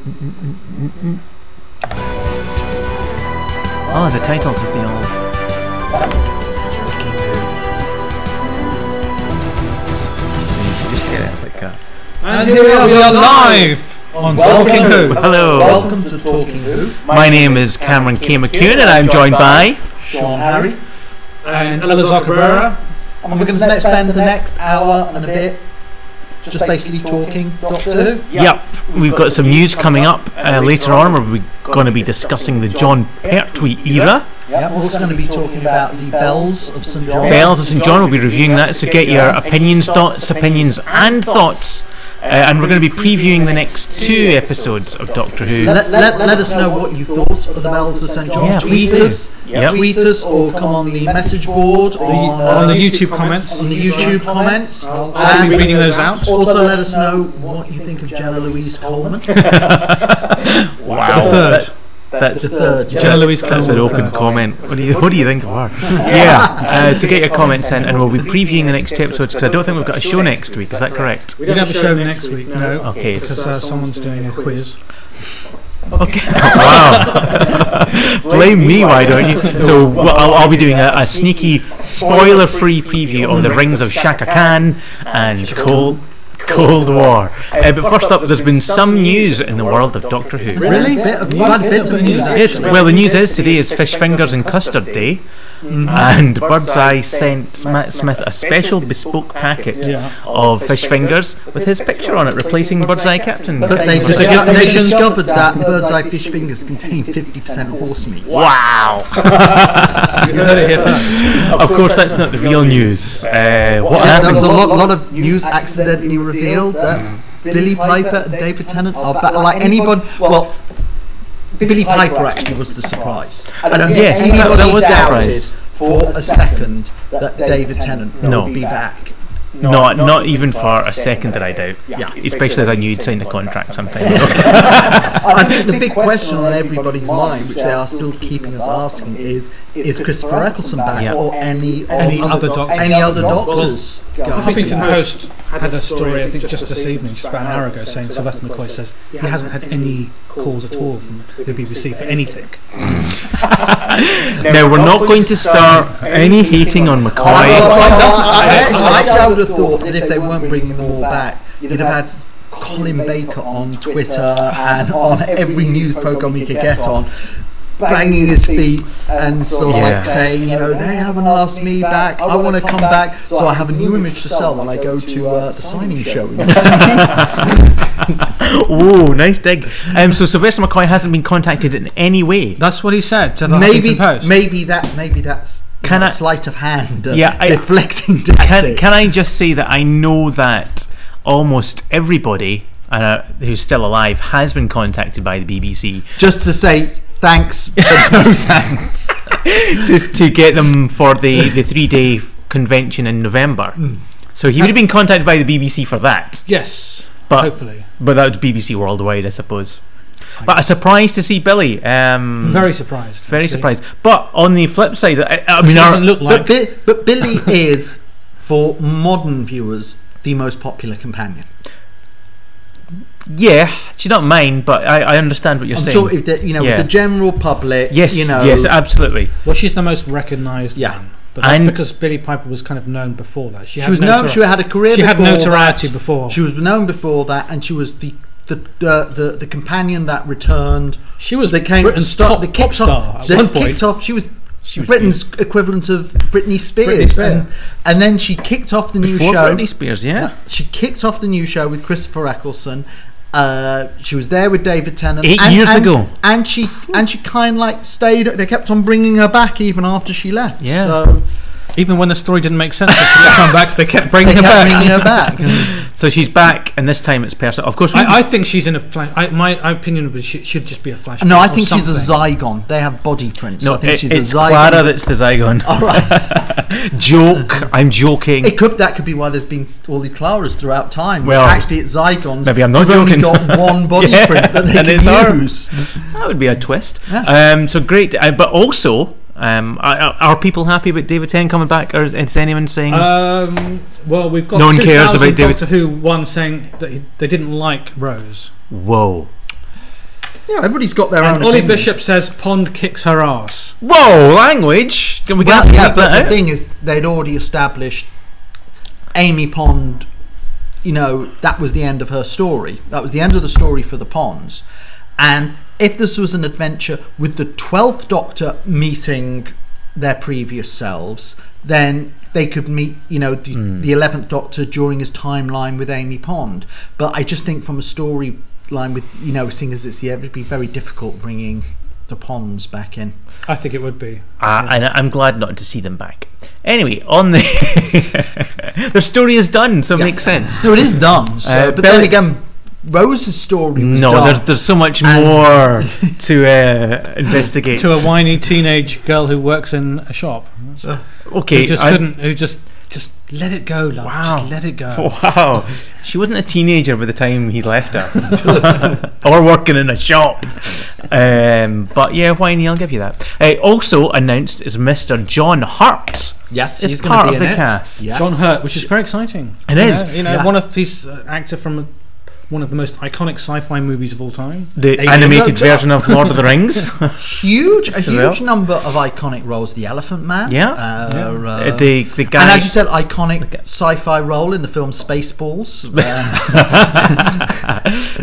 Oh, the titles of the old. You should just get it like that. And here we are live on Talking Who. Hello. Welcome to Talking Who. My name is Cameron K. McCune, and I'm joined by Sean Harry. And Elizabeth Cabrera. And we're going to spend the next hour and a bit just basically talking Doctor Who. Yep, we've got some news coming up later on. We're going to be discussing the John Pertwee era. Yep, we're also going to be talking about the Bells of St. John. Bells of St. John, we'll be reviewing that, so get your opinions, thoughts, and thoughts. And we're going to be previewing the next 2 episodes of Doctor Who. Let us know what you thought of the Bells of St. John. Yeah, tweet us. Yep. Tweet us or come on the message board On the YouTube comments. On the YouTube comments. I'll be reading those out. Also let us know what you think of Jenna Louise Coleman. Wow. The third. That's The third. Jenna Louise. That's an open comment. What do you think of her? Yeah. So get your comments in, and we'll be previewing the next 2 episodes because I don't think we've got a show next week. Is that correct? We don't have a show next week, no. Okay. Because someone's doing a quiz. Okay. Wow. Blame me, why don't you? So I'll be doing a sneaky, spoiler-free preview of the Rings of Shaka Khan and Cold War. But first up, there's been some news in the world of Doctor Who. Really? Bits of news, Yes, well, the news is today is Fish Fingers and Custard Day, and Birdseye sent Matt Smith a special bespoke packet of fish fingers with his picture on it, replacing Birdseye Captain. But they discovered that Birdseye fish fingers contain 50% horse meat. Wow! You heard it here first. Of course, that's not the real news. What There happens? was a lot of news accidentally revealed that Billy Piper and David Tennant are back. Like anybody, well, Billy Piper actually was the surprise. I don't think Yes, anybody that was the doubted surprise. for a second that David Tennant would be back. Not even for a second did I doubt. Yeah. Especially as I knew you'd signed a contract sometime ago. I think the big question on everybody's mind, which they are still keeping us asking, is Christopher Eccleston back or any other doctors? Huffington Post had a story, I think just this evening, just about an hour ago, saying Sylvester McCoy says he hasn't had any calls at all from the BBC for anything. Now, we're not going to start any hating on McCoy. I would have thought that if they weren't bringing them all back, you'd have had Colin Baker on Twitter and on every news programme he could get on, banging his feet and sort of like saying, you know, they haven't asked me back, I want to come back, so I have a new image to sell when I go to the signing show. Oh, nice dig. So Sylvester McCoy hasn't been contacted in any way. That's what he said to the Huffington Post. Maybe that's a sleight of hand, deflecting tactic. Can I just say that I know that almost everybody who's still alive has been contacted by the BBC. Just to say thanks, but no thanks. Just to get them for the 3-day convention in November. So he would have been contacted by the BBC for that. Yes, but hopefully. But that was BBC Worldwide, I suppose. But a surprise to see Billy. Very surprised. Very surprised. But on the flip side, I mean, doesn't look like. But Billy is, for modern viewers, the most popular companion. Yeah, she's not mine, but I understand what you're saying. Talking, with the general public. Yes, yes, absolutely. Well, she's the most recognised one. But that's because Billy Piper was kind of known before that. She had a career. She had notoriety before. She was known before that, and she was the companion that returned. She was Britain's top star at one point. Kicked off. She was Britain's equivalent of Britney Spears. And then she kicked off the new show. Britney Spears, she kicked off the new show with Christopher Eccleston. She was there with David Tennant 8 years ago, and she kind of like stayed. They kept on bringing her back even after she left. Yeah. So even when the story didn't make sense, come back. They kept bringing her back. So she's back, and this time it's personal. Of course, I think she's in a flash. My opinion was she should just be a flash. No, I think she's a Zygon. They have body prints. No, I think she's it's a Zygon. Clara that's the Zygon. All right. Joke. I'm joking. That could be why there's been all the Claras throughout time. Well, actually, it's Zygons. Maybe I'm not joking. joking. Only got one body print that they can use. That would be a twist. Yeah. So great, but also. Are people happy about David Tennant coming back, or is anyone saying? Well, we've got no one cares about David. Doctor Who one saying that they didn't like Rose. Whoa! Yeah, everybody's got their own And Ollie opinion. Bishop says Pond kicks her ass. Whoa, language! Can we Well, get yeah, that but the out? thing is, they'd already established Amy Pond. You know, that was the end of her story. That was the end of the story for the Ponds. And if this was an adventure with the 12th Doctor meeting their previous selves, then they could meet, you know, the 11th Doctor during his timeline with Amy Pond. But I just think from a storyline with, you know, seeing as it's it would be very difficult bringing the Ponds back in. I think it would be. And I'm glad not to see them back. Anyway, on the their story is done, so it makes sense. No, it is done. So, but then again, Rose's story was done. There's so much more to investigate. To a whiny teenage girl who works in a shop. Okay, Who just let it go, love. Wow. Just let it go. Wow, she wasn't a teenager by the time he left her, or working in a shop. But yeah, whiny, I'll give you that. Also announced is Mr. John Hurt. Yes, is he's part going to of be the in it. cast. Yes. John Hurt, which is very exciting. It is. You know, one of these actor from one of the most iconic sci-fi movies of all time. The Alien. animated version of Lord of the Rings. A huge number of iconic roles. The Elephant Man. The guy, and as you said, iconic sci-fi role in the film Spaceballs.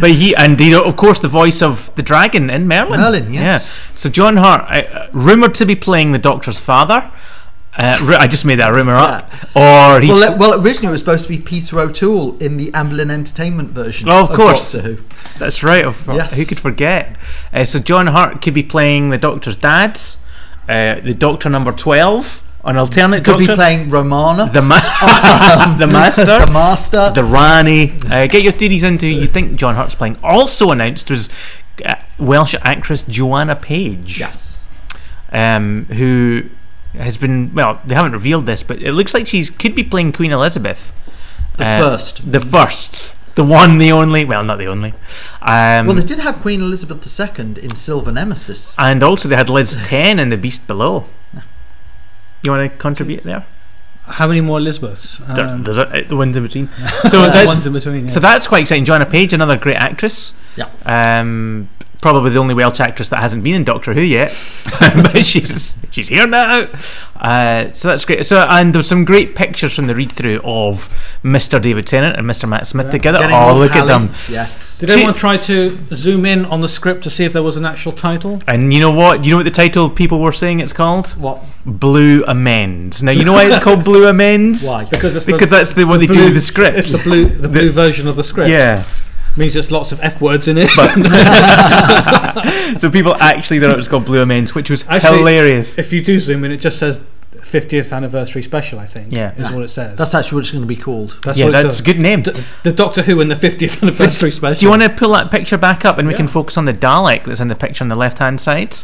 but he of course the voice of the dragon in Merlin. Merlin, yes. Yeah. So John Hurt, rumoured to be playing the Doctor's father. I just made that rumour up. Or he's well, originally it was supposed to be Peter O'Toole in the Amblin Entertainment version. of course. Doctor Who. That's right. Yes. Who could forget? So John Hurt could be playing the Doctor's dad, the Doctor number 12, an alternate Could Doctor. be playing Romana, the Master, the Master, the Rani. Get your theories into who you think John Hurt's playing. Also announced was Welsh actress Joanna Page. Yes. Who has been, well, they haven't revealed this, but it looks like she could be playing Queen Elizabeth. The first. The one, the only. Well, not the only. Well, they did have Queen Elizabeth II in Silver Nemesis. And also they had Liz 10 in The Beast Below. You want to contribute there? How many more Elizabeths? There's the ones in between. The ones in between. Yeah. So that's quite exciting. Joanna Page, another great actress. Yeah. Probably the only Welsh actress that hasn't been in Doctor Who yet, but she's here now. So that's great. So and there's some great pictures from the read through of Mr. David Tennant and Mr. Matt Smith together. Look at them. Yes. Did anyone try to zoom in on the script to see if there was an actual title? And you know what? You know what the title people were saying it's called? What? Blue Amends. Now you know why it's called Blue Amends? Why? Because that's what they do with the script. It's the blue version of the script. Yeah. Means there's lots of F words in it. So people actually thought it was called Blue Amends, which was actually hilarious. If you do zoom in, it just says 50th anniversary special, I think. Yeah. Is what it says. That's actually what it's going to be called. That's a good name. The Doctor Who and the 50th anniversary special. Do you want to pull that picture back up and we can focus on the Dalek that's in the picture on the left hand side?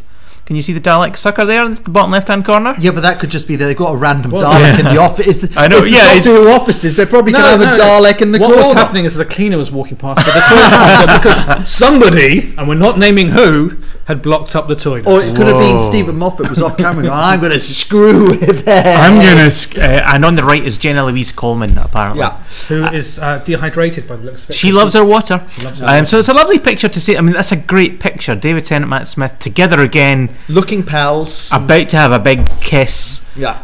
Can you see the Dalek sucker there in the bottom left hand corner? Yeah, but that could just be they've got a random Dalek in the office. I know, it's the Doctor Who offices. They probably could have a Dalek in the corner. What was happening is the cleaner was walking past with the toilet because somebody, and we're not naming who, had blocked up the toilet. Or it could have been Stephen Moffat was off camera going, I'm going to screw with it. And on the right is Jenna Louise Coleman, apparently. Yeah. Who is dehydrated by the looks of it. She loves her water. So it's a lovely picture to see. I mean, that's a great picture. David Tennant, Matt Smith together again. Looking pals. About to have a big kiss. Yeah.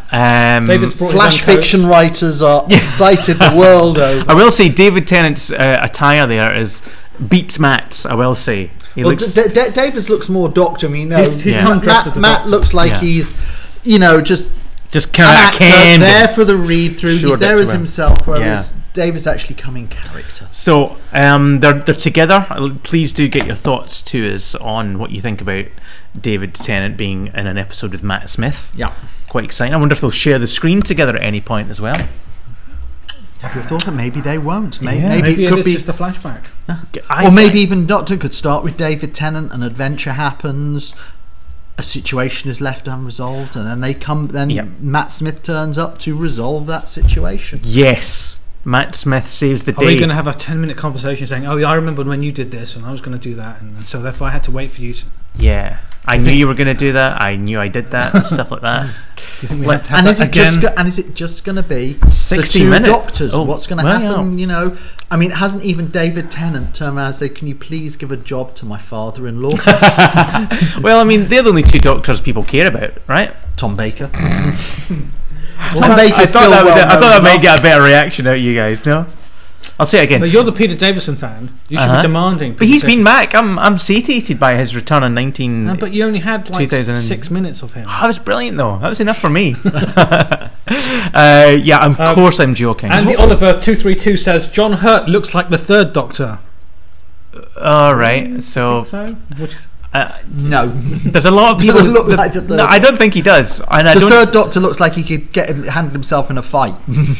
Slash fiction writers are excited the world over. I will say David Tennant's attire there beats Matt's, I will say. David's looks more Doctor. I mean, Matt looks like he's, just kind of canned there for the read through. Sure, he's there as himself, whereas David's actually come in character. So they're together. Please do get your thoughts to us on what you think about David Tennant being in an episode with Matt Smith. Yeah, quite exciting. I wonder if they'll share the screen together at any point as well. Have you thought that maybe they won't? Maybe it could be just a flashback. Or maybe even Doctor could start with David Tennant. An adventure happens. A situation is left unresolved, and then Matt Smith turns up to resolve that situation. Yes, Matt Smith saves the day. Are we going to have a 10-minute conversation saying, "Oh, yeah, I remember when you did this, and I was going to do that, and so therefore I had to wait for you to"? Yeah, I knew you were going to do that. I knew I did that. Stuff like that. Do you think we have to have and that again? Is it just going to be 60 the two minutes? doctors? Oh, What's going to well, happen? yeah. You know, I mean, hasn't even David Tennant turned around and said, "Can you please give a job to my father-in-law?" Well, I mean, they're the only two doctors people care about, right? Tom Baker. Tom Baker's I still thought well that known might enough. get a better reaction out of you guys. No, I'll say it again. But you're the Peter Davison fan. You should be demanding. But he's been back. I'm satiated by his return in 19. No, but you only had like 2000 6 minutes of him. Oh, that was brilliant, though. That was enough for me. Yeah, of course I'm joking. Andy Oliver 232 says John Hurt looks like the third Doctor. All right, so. No, there's a lot of people. Doesn't look like the third. No, I don't think he does. And the third Doctor looks like he could handle himself in a fight.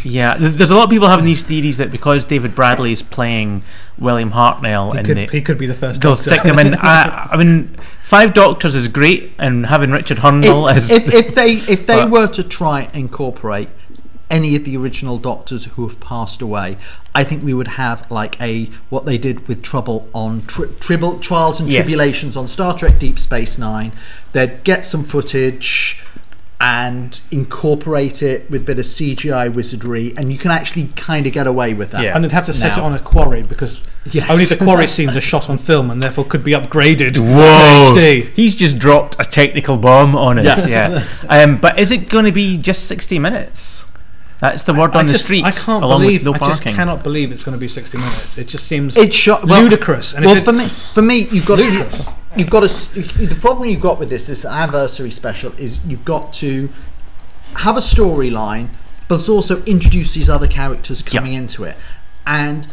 Yeah, there's a lot of people having these theories that because David Bradley is playing William Hartnell, he could be the first they'll Doctor. stick him in. I mean, 5 Doctors is great, and having Richard Hurnell as if they were to try and incorporate any of the original Doctors who have passed away, I think we would have like what they did with Trouble on Trials and Tribulations on Star Trek Deep Space Nine. They'd get some footage and incorporate it with a bit of CGI wizardry, and you can actually kind of get away with that. Yeah. And they'd have to set it on a quarry because only the quarry scenes are shot on film and therefore could be upgraded. Whoa! To HD. He's just dropped a technical bomb on us. Yes. Yeah. But is it going to be just 60 minutes? That's the word on the street. I can't along believe. with no I just parking. cannot believe it's going to be 60 minutes. It just seems ludicrous. And for me, you've got the problem you've got with this anniversary special is you've got to have a storyline, but it's also introduce these other characters coming into it. And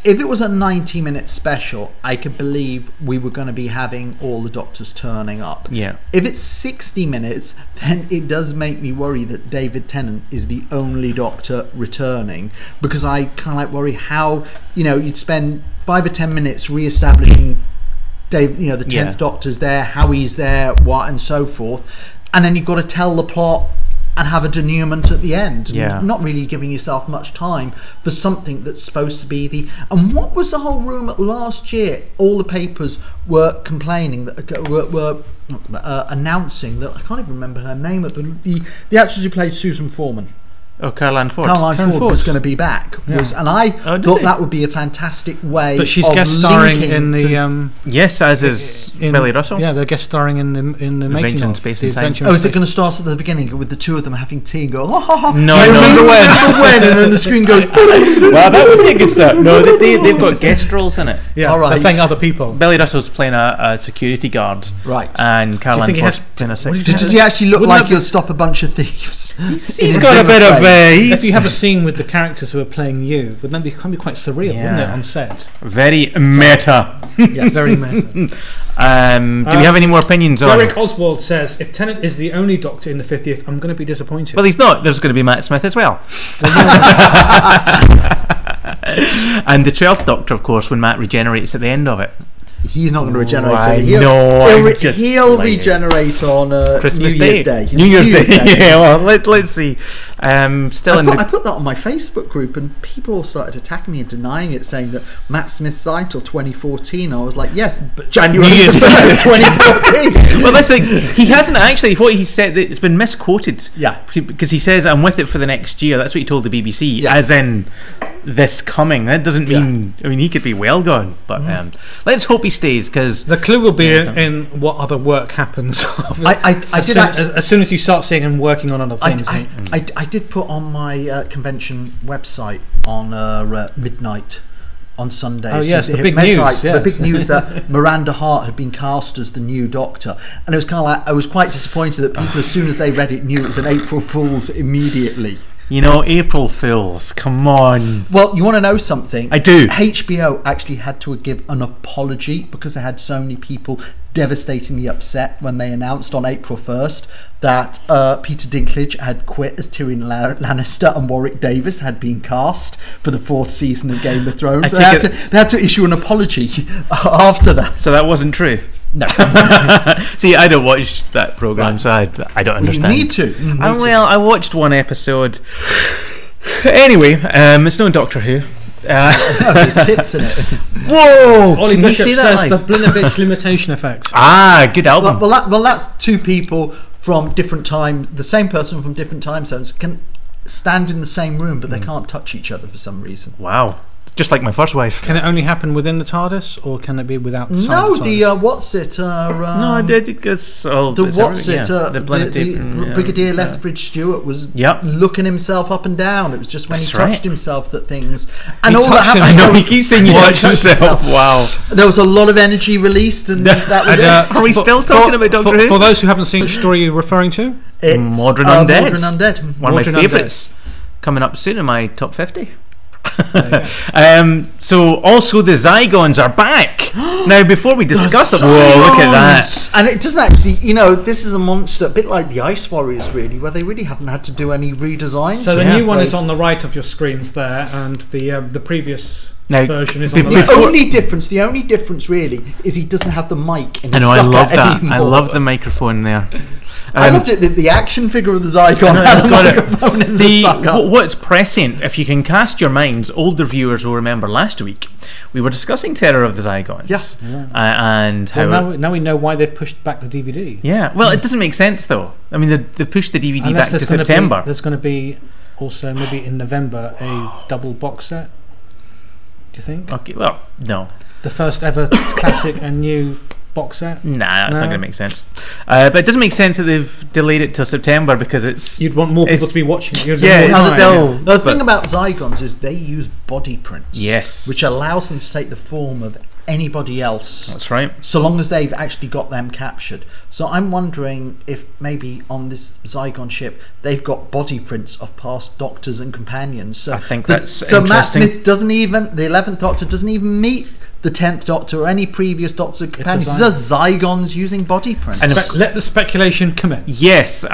if it was a 90-minute special, I could believe we were going to be having all the Doctors turning up. Yeah. If it's 60 minutes, then it does make me worry that David Tennant is the only Doctor returning, because I kind of like worry how, you'd spend 5 or 10 minutes re-establishing Dave, the 10th Doctor's there, how he's there, what, and so forth, and then you've got to tell the plot and have a denouement at the end. Yeah. Not really giving yourself much time for something that's supposed to be the... And what was the whole rumour last year? All the papers were complaining, were announcing that... I can't even remember her name. The actress who played Susan Foreman. Oh, Caroline Ford. Caroline Ford was going to be back. Yeah. And I thought that would be a fantastic way But she's of guest starring linking in the... yes, as is Billy Russell. Yeah, they're guest starring in the making of Space and Time. Oh, is it going to start at the beginning with the two of them having tea and go, ha ha ha? No, I remember when, and then the screen goes... Well, that would be a good start. No, they've got guest roles in it. Yeah, all right. They're playing other people. Billy Russell's playing a security guard. Right. And Caroline Ford's playing a secretary. Does he actually look like he'll stop a bunch of thieves? He's got a bit of... If you have a scene with the characters who are playing you, would that be quite surreal, wouldn't it, on set? Very meta. Yes, very meta. Do we have any more opinions on Derek Oswald says, if Tennant is the only Doctor in the 50th, I'm going to be disappointed. Well, he's not. There's going to be Matt Smith as well. And the 12th Doctor, of course, when Matt regenerates at the end of it. He's not going to regenerate. He'll regenerate on Christmas New Year's Day. New Year's Day. Yeah, well, let's see. I put that on my Facebook group, and people all started attacking me and denying it, saying that Matt Smith signed till 2014. I was like, yes, but January 2014. Well, that's like, he hasn't actually. What he said, it's been misquoted. Yeah, because he says, "I'm with it for the next year." That's what he told the BBC, as in this coming. That doesn't mean. I mean, he could be well gone, but let's hope he stays, because the clue will be in what other work happens. As soon as you start seeing him working on other things. I did put on my convention website on midnight on Sunday. Oh yes, the big news. The big news that Miranda Hart had been cast as the new Doctor, and it was kind of like I was quite disappointed that people, as soon as they read it, knew it was an April Fool's immediately. April Fools, come on. Well, you want to know something? I do. HBO actually had to give an apology because they had so many people devastatingly upset when they announced on April 1st that Peter Dinklage had quit as Tyrion Lannister and Warwick Davis had been cast for the 4th season of Game of Thrones. They had to issue an apology after that. So that wasn't true? No. See, I don't watch that programme, so I don't understand. You need to. I watched one episode. Anyway, it's no Doctor Who. There's tits in it. Whoa! Ollie Can you Bishop see that says live? the Blinovich limitation effect. Good album. Well, that's two people from different times. The same person from different time zones can stand in the same room, but they can't touch each other for some reason. Wow. Just like my first wife. Can it only happen within the TARDIS, or can it be without? No, the the what's it? No, I did. It's all. The it's what's it? everything, The Brigadier Lethbridge Stewart was Yep. looking himself up and down. It was just when That's he touched right. himself that things. And He all that touched happened. I know, there he was- keeps saying he touched himself. Wow. There was a lot of energy released, and that was it. Are we still talking about Doctor Who? For those who haven't seen, which story you're referring to? It's, Modern Undead. Modern Undead. One of Modern my Undead. favourites. Coming up soon in my top 50. There you go. So also the Zygons are back. Now before we discuss it, whoa, look at that. Zygons! And it doesn't actually, this is a monster, a bit like the Ice Warriors, really, where they really haven't had to do any redesigns. So the Yeah. new one is on the right of your screens there, and the previous Now, version is on the be- left. The only difference really is he doesn't have the mic in I his know, I socket love that. anymore. I love the microphone there. I loved it that the action figure of the Zygon has a got it. microphone in the sucker. What's prescient, if you can cast your minds, older viewers will remember last week we were discussing Terror of the Zygons. Yeah. And how. Well, now we know why they've pushed back the DVD. Yeah, well, it doesn't make sense though. I mean, they pushed the DVD Unless back to there's gonna September. there's going to be also maybe in November a double box set. Do you think? Okay, well, no. The first ever classic and new box set. Nah, that's not No. going to make sense. But it doesn't make sense that they've delayed it till September because it's. You'd want more people It's- to be watching. You'd Yeah, want more it's time. still. Now, the thing but- about Zygons is they use body prints. Yes. Which allows them to take the form of anybody else, That's right. so long as they've actually got them captured. So I'm wondering if maybe on this Zygon ship they've got body prints of past doctors and companions. So I think that's so Matt interesting. Smith doesn't even, the 11th Doctor doesn't even meet the 10th Doctor or any previous Doctor companions. These are Zygons using body prints. And Let the speculation commence. Yes.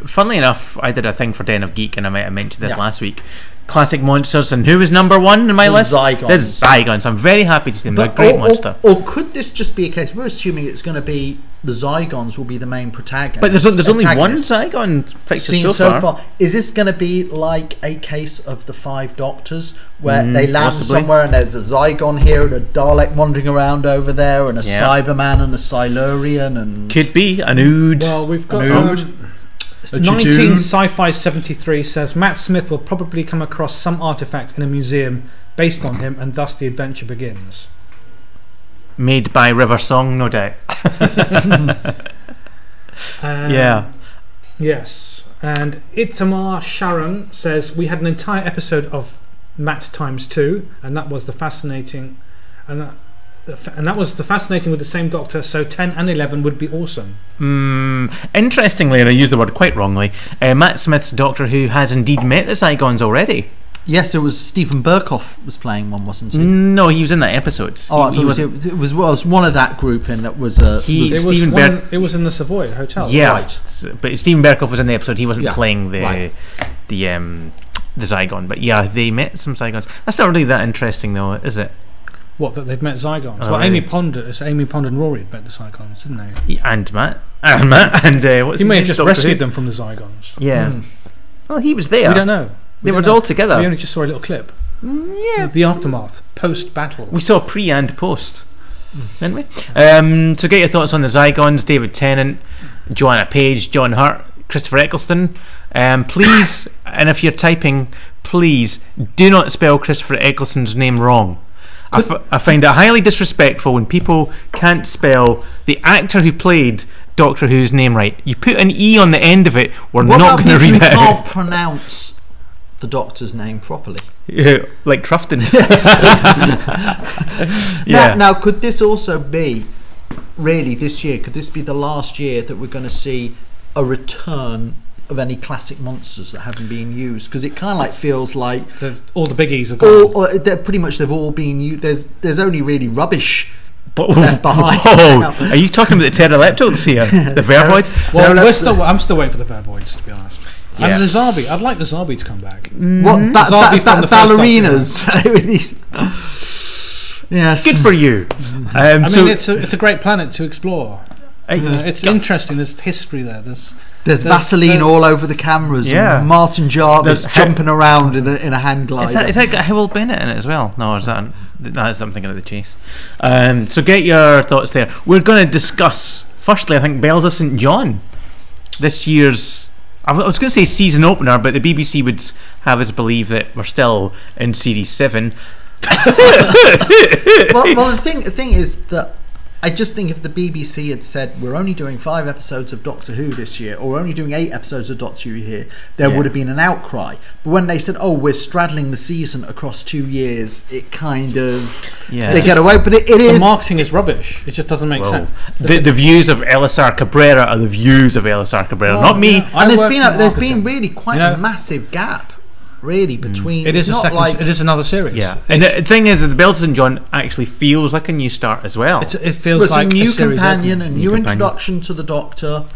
Funnily enough, I did a thing for Den of Geek, and I might have mentioned this Yeah. last week. Classic monsters, and who was number one in my The list? Zygons. The Zygons. I'm very happy to see them. They're a great monster. Or could this just be a case? We're assuming it's going to be the Zygons will be the main protagonist. But there's only one antagonist. Zygon featured Seen so far. Is this going to be like a case of the Five Doctors, where they land possibly. somewhere and there's a Zygon here and a Dalek wandering around over there and a Yeah. Cyberman and a Silurian and Could be an Ood. Well, we've got Nude. A 19 Judoon. Sci-Fi 73 says Matt Smith will probably come across some artifact in a museum based on him, and thus the adventure begins. Made by River Song, no doubt. Yeah. Yes. And Itamar Sharon says we had an entire episode of Matt times 2, and that was the fascinating, and that was the fascinating with the same Doctor. So 10 and 11 would be awesome. Interestingly, and I used the word quite wrongly, Matt Smith's Doctor Who has indeed met the Zygons already. yes, it was Stephen Burkoff was playing one, wasn't he? No, he was in that episode. Oh, I He thought wasn't- it was one of that group, and that was He- was- It Stephen was in the Savoy Hotel. Yeah, Right. but Stephen Berkoff was in the episode. He wasn't Yeah, playing right. the Zygon. But yeah, they met some Zygons. That's not really that interesting, though, is it? What, that they've met Zygons? Oh, Well, really? Amy Pond and Rory had met the Zygons, didn't they? And Matt, and what's He his may name? have just Doctor rescued Who? them from the Zygons. Yeah. Well, he was there. We don't know. They We were don't know. all together. We only just saw a little clip. Yeah. The aftermath, post-battle. We saw pre and post, didn't we? So get your thoughts on the Zygons. David Tennant, Joanna Page, John Hurt, Christopher Eccleston. Please, and if you're typing, please do not spell Christopher Eccleston's name wrong. I find it highly disrespectful when people can't spell the actor who played Doctor Who's name right. You put an E on the end of it, we're What not about going to people read who it can't out. pronounce the Doctor's name properly? Like Troughton. Now, could this also be, really, this year, could this be the last year that we're going to see a return of any classic monsters that haven't been used? Because it kind of like feels like All the biggies are gone. they've all been used. There's only really rubbish But, left behind. are you talking about the pteroleptals here? The vervoids? Well, I'm still waiting for the Vervoids, to be honest. Yeah. And the Zarbi. I'd like the Zarbi to come back. What Zarbi from the first ballerinas? With these- yes. Good for you. I mean, it's a great planet to explore. I- It's interesting. There's history there. There's Vaseline all over the cameras. Yeah. And Martin Jarvis jumping around in a hang glider. Is that got Howell Bennett in it as well? No, is that? That's I'm thinking of the Chase. So get your thoughts there. We're going to discuss. Firstly, I think Bells of St John. This year's. I was going to say season opener, but the BBC would have us believe that we're still in series 7. well, the thing is that I just think if the BBC had said we're only doing 5 episodes of Doctor Who this year, or we're only doing 8 episodes of Doctor Who here, there would have been an outcry. But when they said, "Oh, we're straddling the season across 2 years," it kind of they get away. But it is the marketing is rubbish. It just doesn't make sense. The views of Elisar Cabrera are the views of Elisar Cabrera, not me. And there's been really quite a massive gap. Really, between it is it is another series. Yeah, and the thing is that the Bells of St John actually feels like a new start as well. It feels like a new series companion, a new introduction to the Doctor.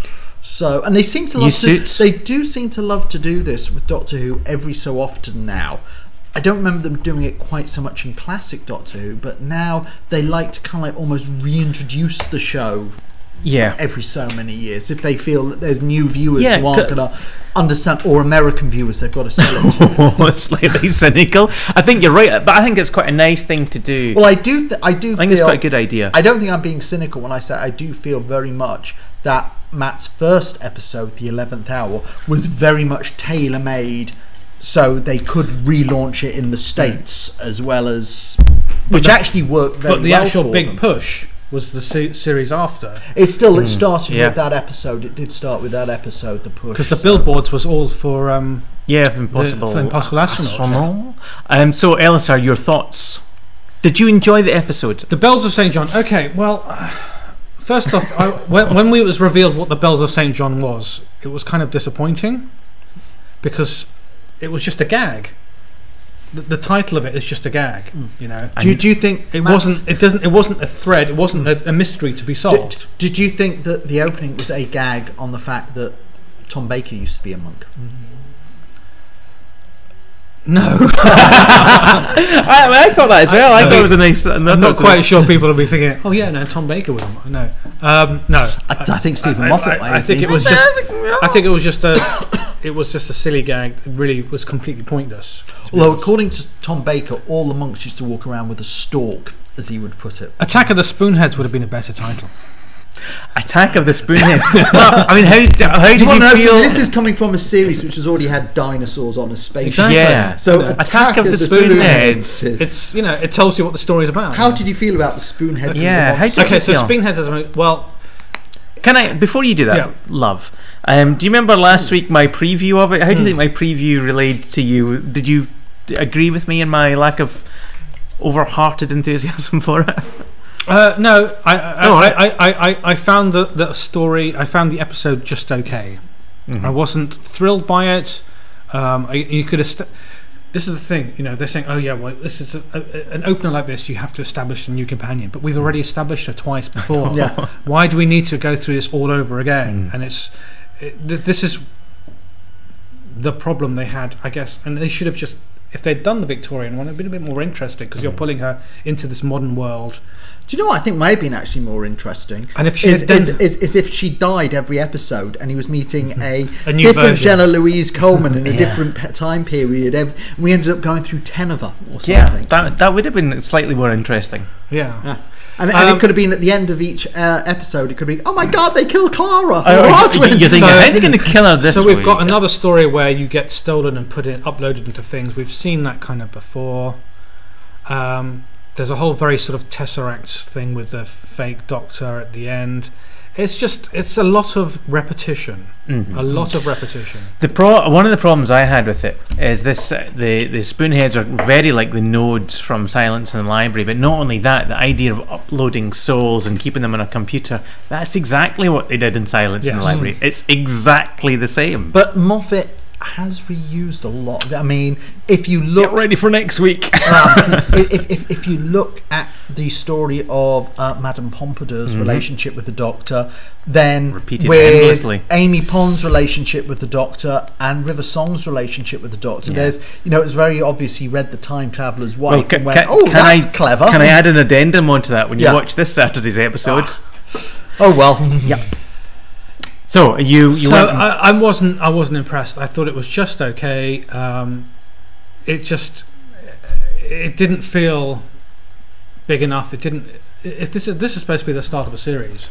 So, and they seem to love they do seem to love to do this with Doctor Who every so often now. I don't remember them doing it quite so much in classic Doctor Who, but now they like to kind of like almost reintroduce the show. Yeah, every so many years, if they feel that there's new viewers who aren't going to understand, or American viewers, they've got to sell it to. Slightly cynical. I think you're right, but I think it's quite a nice thing to do. Well, I think it's quite a good idea. I don't think I'm being cynical when I say I do feel very much that Matt's first episode, The 11th Hour, was very much tailor-made so they could relaunch it in the States as well as, which actually worked very well. But the actual big them. Push was the series after. It's still it started with that episode. It did start with that episode, the push. Because the billboards was all for Impossible Astronaut. So Elisar, your thoughts? Did you enjoy the episode? The Bells of St John. Okay, well, first off, when it was revealed what the Bells of St John was, it was kind of disappointing because it was just a gag. The title of it is just a gag, you know. Do you think it wasn't? It wasn't a thread. It wasn't a mystery to be solved. Did you think that the opening was a gag on the fact that Tom Baker used to be a monk? No. I thought that as well. I thought it was a nice. I'm not quite sure people will be thinking, "Oh yeah, no, Tom Baker was a monk." No, no. I think Stephen Moffat. I think it was just. I think it was just a. It was just a silly gag. It really was completely pointless. Although, according to Tom Baker, all the monks used to walk around with a stalk, as he would put it. Attack of the Spoonheads would have been a better title. Attack of the Spoonhead. Well, I mean, how did you feel? This is coming from a series which has already had dinosaurs on a spaceship. Exactly. Yeah. So Attack of the Spoonheads. It's it tells you what the story is about. How did you feel about the Spoonheads? Yeah. So Spoonheads as a well. Can I before you do that, love? Do you remember last week my preview of it? How do you think my preview relayed to you? Did you agree with me in my lack of overhearted enthusiasm for it? No, I found the story. I found the episode just okay. I wasn't thrilled by it. You could have. This is the thing, you know. They're saying, "Oh yeah, well, this is an opener like this. You have to establish a new companion." But we've already established her twice before. Why do we need to go through this all over again? And this is the problem they had, I guess. And they should have just, if they'd done the Victorian one, it'd been a bit more interesting because you're pulling her into this modern world. Do you know what I think may have been actually more interesting? And if she is if she died every episode and he was meeting a different version. Jenna Louise Coleman in a different time period. We ended up going through 10 of her or something. Yeah, that would have been slightly more interesting. Yeah. And it could have been at the end of each episode. It could be, oh my God, they killed Clara. You're thinking, how are they going to kill her this So we've got another story where you get stolen and uploaded into things. We've seen that kind of before. There's a whole very sort of Tesseract thing with the fake doctor at the end. It's a lot of repetition. A lot of repetition. One of the problems I had with it is this: the Spoonheads are very like the nodes from Silence in the Library, but not only that, the idea of uploading souls and keeping them on a computer—that's exactly what they did in Silence in the Library. It's exactly the same. But Moffat has reused a lot of it. I mean, if you look, get ready for next week. if you look at the story of Madame Pompadour's relationship with the Doctor, then repeated with endlessly. Amy Pond's relationship with the Doctor and River Song's relationship with the Doctor, there's, it's very obvious he read the Time Traveller's Wife and went, that's clever. Can I add an addendum onto that when you watch this Saturday's episode? Oh well. So you So went. I wasn't impressed. I thought it was just okay. It didn't feel big enough. It didn't. This is supposed to be the start of a series,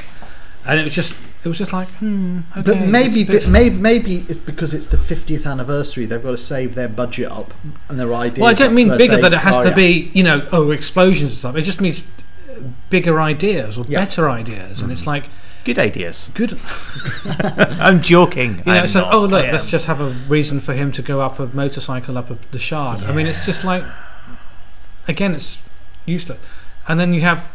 and it was just like okay. But maybe maybe it's because it's the 50th anniversary. They've got to save their budget up and their ideas. Well, I don't mean bigger that it has to yeah. be explosions and stuff. It just means bigger ideas or better ideas, and it's like Good ideas. good. I'm joking. I'm So not. look, I am. let's just have a reason for him to go up a motorcycle up the Shard. I mean, it's just like, again, it's useless. And then you have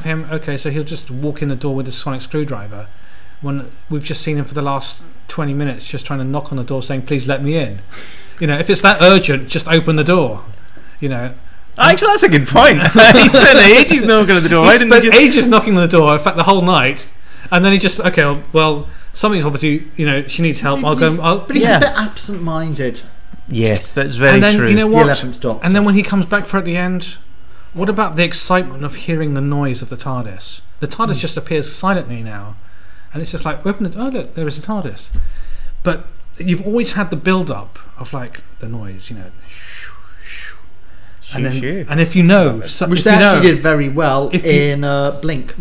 him. Okay, so he'll just walk in the door with a sonic screwdriver, when we've just seen him for the last 20 minutes just trying to knock on the door saying, "Please let me in." If it's that urgent, just open the door. Actually, that's a good point. He spent ages knocking on the door. Why He didn't he spent just... ages knocking on the door. In fact, the whole night, and then he just well, something's obviously she needs help. I'll go. But he's a bit absent-minded. Yes, that's very And then true. you know The what? 11th Doctor. And then when he comes back for at the end, what about the excitement of hearing the noise of the TARDIS? The TARDIS just appears silently now, and it's just like open it. Oh look, there is a TARDIS. But you've always had the build-up of like the noise, and then, and if you know, which they actually did very well in Blink.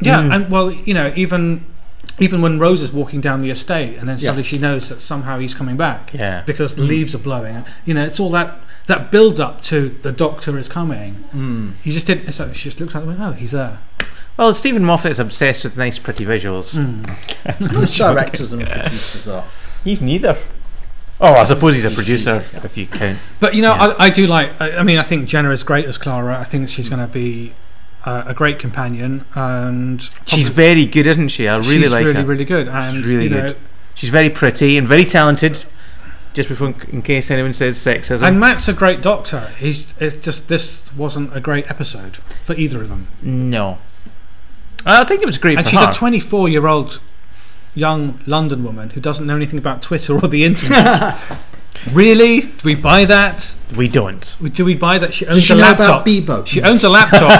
Yeah, and well, even when Rose is walking down the estate, and then suddenly she knows that somehow he's coming back, because the leaves are blowing. It's all that build up to the Doctor is coming. He just didn't. So she just looks at him. Oh, he's there. Well, Stephen Moffat is obsessed with nice, pretty visuals. Most directors and producers are. He's neither. Oh, I suppose he's a producer, if you count. But I do like. I mean, I think Jenna is great as Clara. I think she's going to be a great companion, and She's very good, isn't she? I really like her. She's really, really good, and She's really good. She's very pretty and very talented. Just before, in case anyone says sexism. And Matt's a great Doctor. It's just this wasn't a great episode for either of them. No, I think it was great. And for she's her. a 24-year-old young London woman who doesn't know anything about Twitter or the internet. Really? Do we buy that? We don't. Do we buy that? She Does owns she a know laptop. about Bebo? She owns a laptop.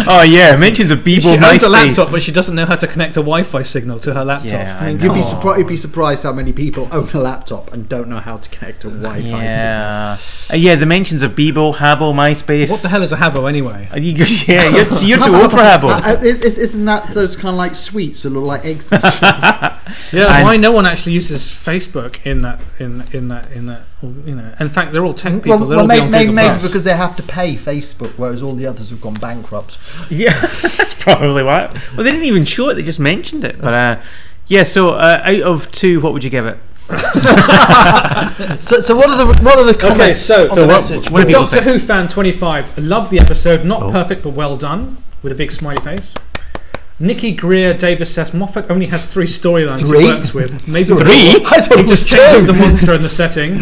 Oh yeah, mentions of Bebo. She owns MySpace. a laptop, but she doesn't know how to connect a Wi-Fi signal to her laptop. Yeah, I mean, You'd come be on. surprised how many people own a laptop and don't know how to connect a Wi-Fi signal. Yeah, the mentions of Bebo, Habbo, MySpace. What the hell is a Habbo anyway? You're too old for Habbo. Isn't that those kind of like sweets that look like eggs? Yeah, And- why no one actually uses Facebook in that? In fact, they're all tech people. They're all maybe, on Google Plus. because they have to pay Facebook, whereas all the others have gone bankrupt. Yeah, that's probably why. Well, they didn't even show it; they just mentioned it. But so out of 2, what would you give it? So what are the comments so on the message? what do people Doctor say? Who fan 25. Love the episode. Not perfect, but well done. With a big smiley face. Nikki Greer Davis says Moffat only has 3 storylines he works with. Maybe 3? I thought He it was just changes 2. the monster and the setting.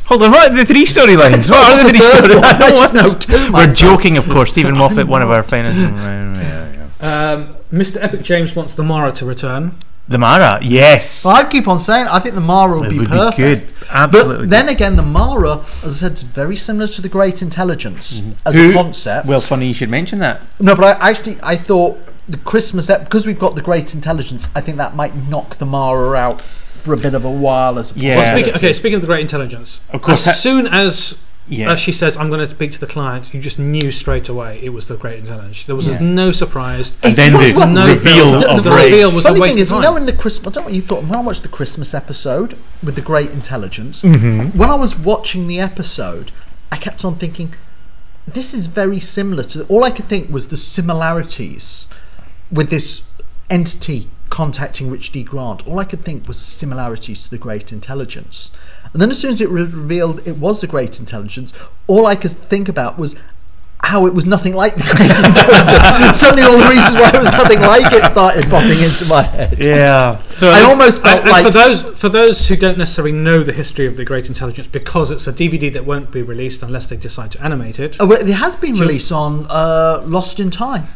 Hold on, what are the 3 storylines? What are the 3 storylines? I just know 2 We're joking, of course. Stephen Moffat, one of our finest. Mr. Epic James wants the Mara to return. The Mara, yes. I keep on saying I think the Mara will It be would perfect. be good. Absolutely. But then again, the Mara, as I said, is very similar to the Great Intelligence as a concept. Well, funny you should mention that. No, but I thought the Christmas because we've got the Great Intelligence. I think that might knock the Mara out for a bit of a while as a Yeah. possibility. Speaking of the Great Intelligence, Of course, as soon as Yeah. she says, "I'm going to speak to the client," you just knew straight away it was the Great Intelligence. There was just no surprise. And then was the one- reveal the of the Ray. reveal was a Funny waste thing is, of you time. know, in the Christmas, I don't know what you thought. When I watched the Christmas episode with the Great Intelligence, Mm-hmm. when I was watching the episode, I kept on thinking, this is very similar to. All I could think was the similarities with this entity contacting Richard E. Grant. All I could think was similarities to the Great Intelligence. And then as soon as it revealed it was the Great Intelligence, all I could think about was how it was nothing like the Great Intelligence. Suddenly all the reasons why it was nothing like it started popping into my head. Yeah. So I almost felt And like... for those who don't necessarily know the history of the Great Intelligence, because it's a DVD that won't be released unless they decide to animate it. Oh, well, it has been released on Lost in Time.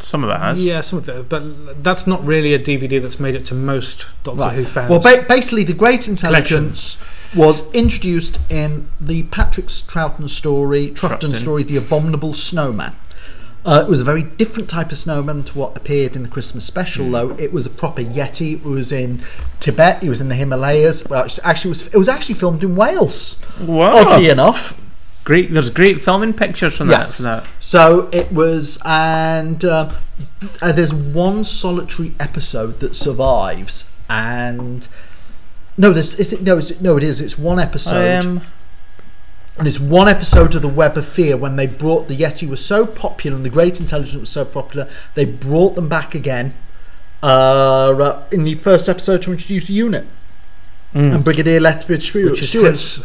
some of it has. Yeah, some of it, but that's not really a DVD that's made it to most Doctor Who fans. Well, basically, the Great Intelligence was introduced in the Patrick Troughton story, The Abominable Snowman. It was a very different type of snowman to what appeared in the Christmas special, though. It was a proper Yeti. It was in Tibet. It was in the Himalayas. Well, it was actually filmed in Wales. Wow. Oddly enough. Great. There's great filming pictures from Yes. that. So it was, and there's one solitary episode that survives, and it is. It's one episode. And it's one episode of the Web of Fear when they brought the Yeti was so popular and the Great Intelligence was so popular, they brought them back again in the first episode to introduce a unit. And Brigadier Lethbridge Stewart.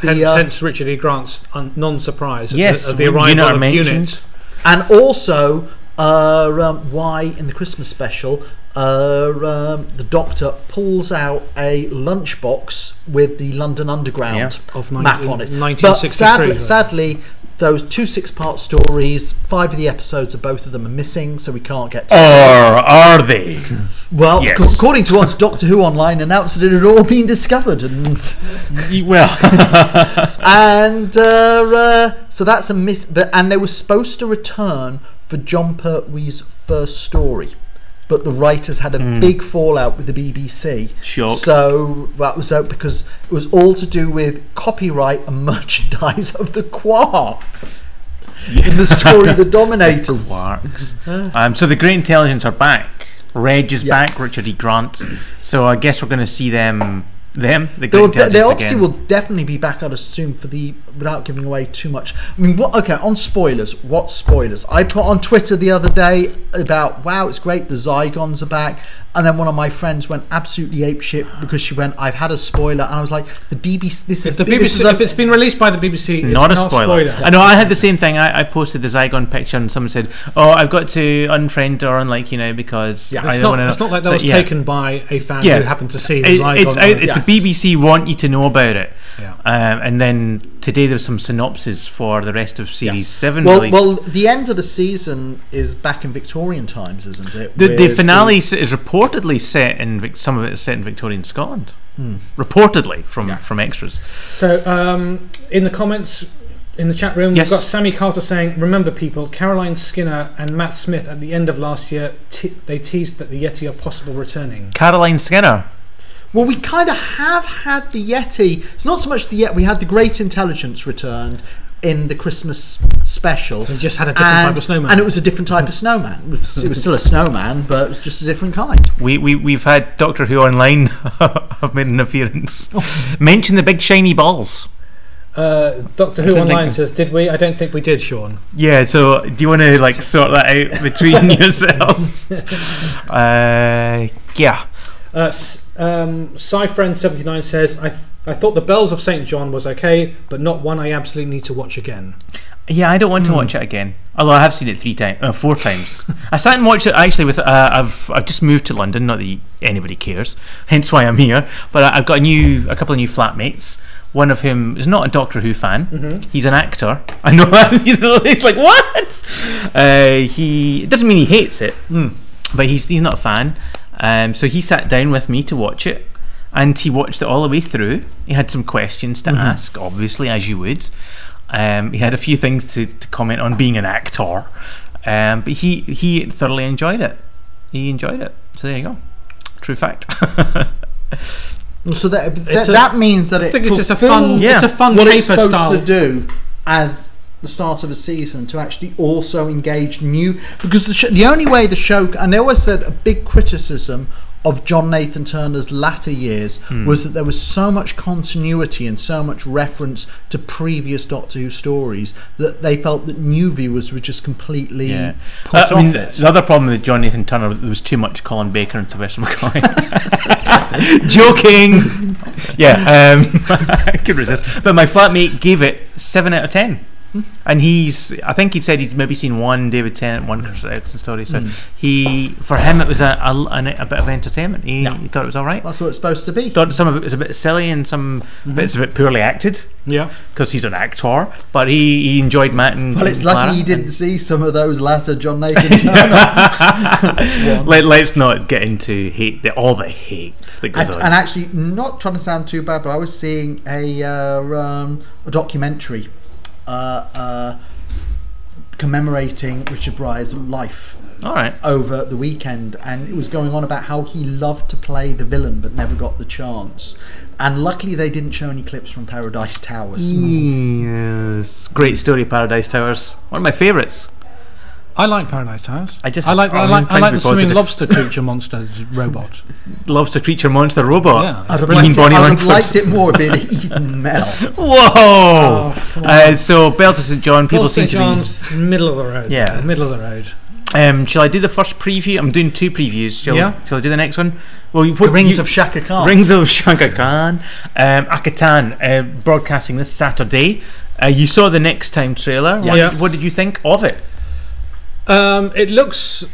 Hence Richard E. Grant's non-surprise yes, at the arrival of units. And also why in the Christmas special the Doctor pulls out a lunchbox with the London Underground map on it. But sadly, those 2 6-part stories, 5 of the episodes of both of them are missing, so we can't get to Or are they? Well, according to us, Doctor Who Online announced that it had all been discovered, and so that's a miss. And they were supposed to return for John Pertwee's first story, but the writers had a big fallout with the BBC. Shock. So that was out because it was all to do with copyright and merchandise of the Quarks in the story The Dominators. Quarks. So the Great Intelligence are back. Reg is back, Richard E. Grant. So I guess we're going to see them. The Great Intelligence they obviously again. will definitely be back, I'd assume, without giving away too much. I mean, on spoilers, what spoilers? I put on Twitter the other day about, wow, it's great, the Zygons are back. And then one of my friends went absolutely apeshit because she went, I've had a spoiler. And I was like, the BBC, if it's been released by the BBC, it's not a spoiler. I know, I had the same thing. I posted the Zygon picture and someone said, oh, I've got to unfriend or unlike you now because I don't want to know. It's not like that was taken by a fan who happened to see the Zygon. It's the BBC want you to know about it. And then today there's some synopsis for the rest of Series 7 released. Well, the end of the season is back in Victorian times, isn't it? The finale is reportedly set in some of it is set in Victorian Scotland. Reportedly from extras. So in the comments in the chat room, we've got Sammy Carter saying, remember people, Caroline Skinner and Matt Smith at the end of last year they teased that the Yeti are possible returning. Caroline Skinner. Well, we kind of have had the Yeti. It's not so much the Yeti. We had the Great Intelligence returned in the Christmas special. We just had a different type of snowman. And it was a different type of snowman. It was still a snowman, but it was just a different kind. We've had Doctor Who Online have made an appearance. Mention the big shiny balls. Doctor Who Online says, did we? I don't think we did, Sean. Yeah, so do you want to sort that out between yourselves? SciFriend79 says, I thought The Bells of St. John was okay, but not one I absolutely need to watch again. Yeah, I don't want to watch it again. Although I have seen it 4 times. I sat and watched it actually with. I've just moved to London. Not that anybody cares. Hence why I'm here. But I've got a couple of new flatmates. One of whom is not a Doctor Who fan. He's an actor. I know. He's like, what? It doesn't mean he hates it, but he's not a fan. So he sat down with me to watch it, and he watched it all the way through. He had some questions to ask, obviously, as you would. He had a few things to comment on being an actor, but he thoroughly enjoyed it. He enjoyed it. So there you go. True fact. So that means that I think it's just a fun. It's a fun what paper it's supposed style to do as the start of a season to actually also engage new, because the only way the show, and they always said a big criticism of John Nathan Turner's latter years was that there was so much continuity and so much reference to previous Doctor Who stories that they felt that new viewers were just completely put off it. The other problem with John Nathan Turner, there was too much Colin Baker and Sylvester McCoy. Joking. I could resist, but my flatmate gave it 7 out of 10. And I think he said he'd maybe seen one David Tennant, one story. So for him, it was a bit of entertainment. He thought it was all right. That's what it's supposed to be. Thought some of it was a bit silly and some bits of it poorly acted. Yeah, because he's an actor. But he enjoyed Matt and well, it's Clara, lucky he didn't see some of those latter John Nathan Turner. Let's not get into all the hate that goes on. And actually, not trying to sound too bad, but I was seeing a documentary. commemorating Richard Breyer's life. All right. Over the weekend, and it was going on about how he loved to play the villain but never got the chance. And luckily they didn't show any clips from Paradise Towers. Yes. Great story, Paradise Towers. One of my favourites. I like Paradise Towers. I like the swimming lobster creature monster robot. Lobster creature monster robot. Yeah. I'd have liked it more if it had eaten Mel. Whoa! So Bell to St John, people seem to be middle of the road. Yeah, middle of the road. Shall I do the first preview? I'm doing 2 previews. Shall I do the next one? Well, Rings of Shaka Khan. Rings of Shaka Khan. Akatan broadcasting this Saturday. You saw the Next Time trailer. What did you think of it? It looks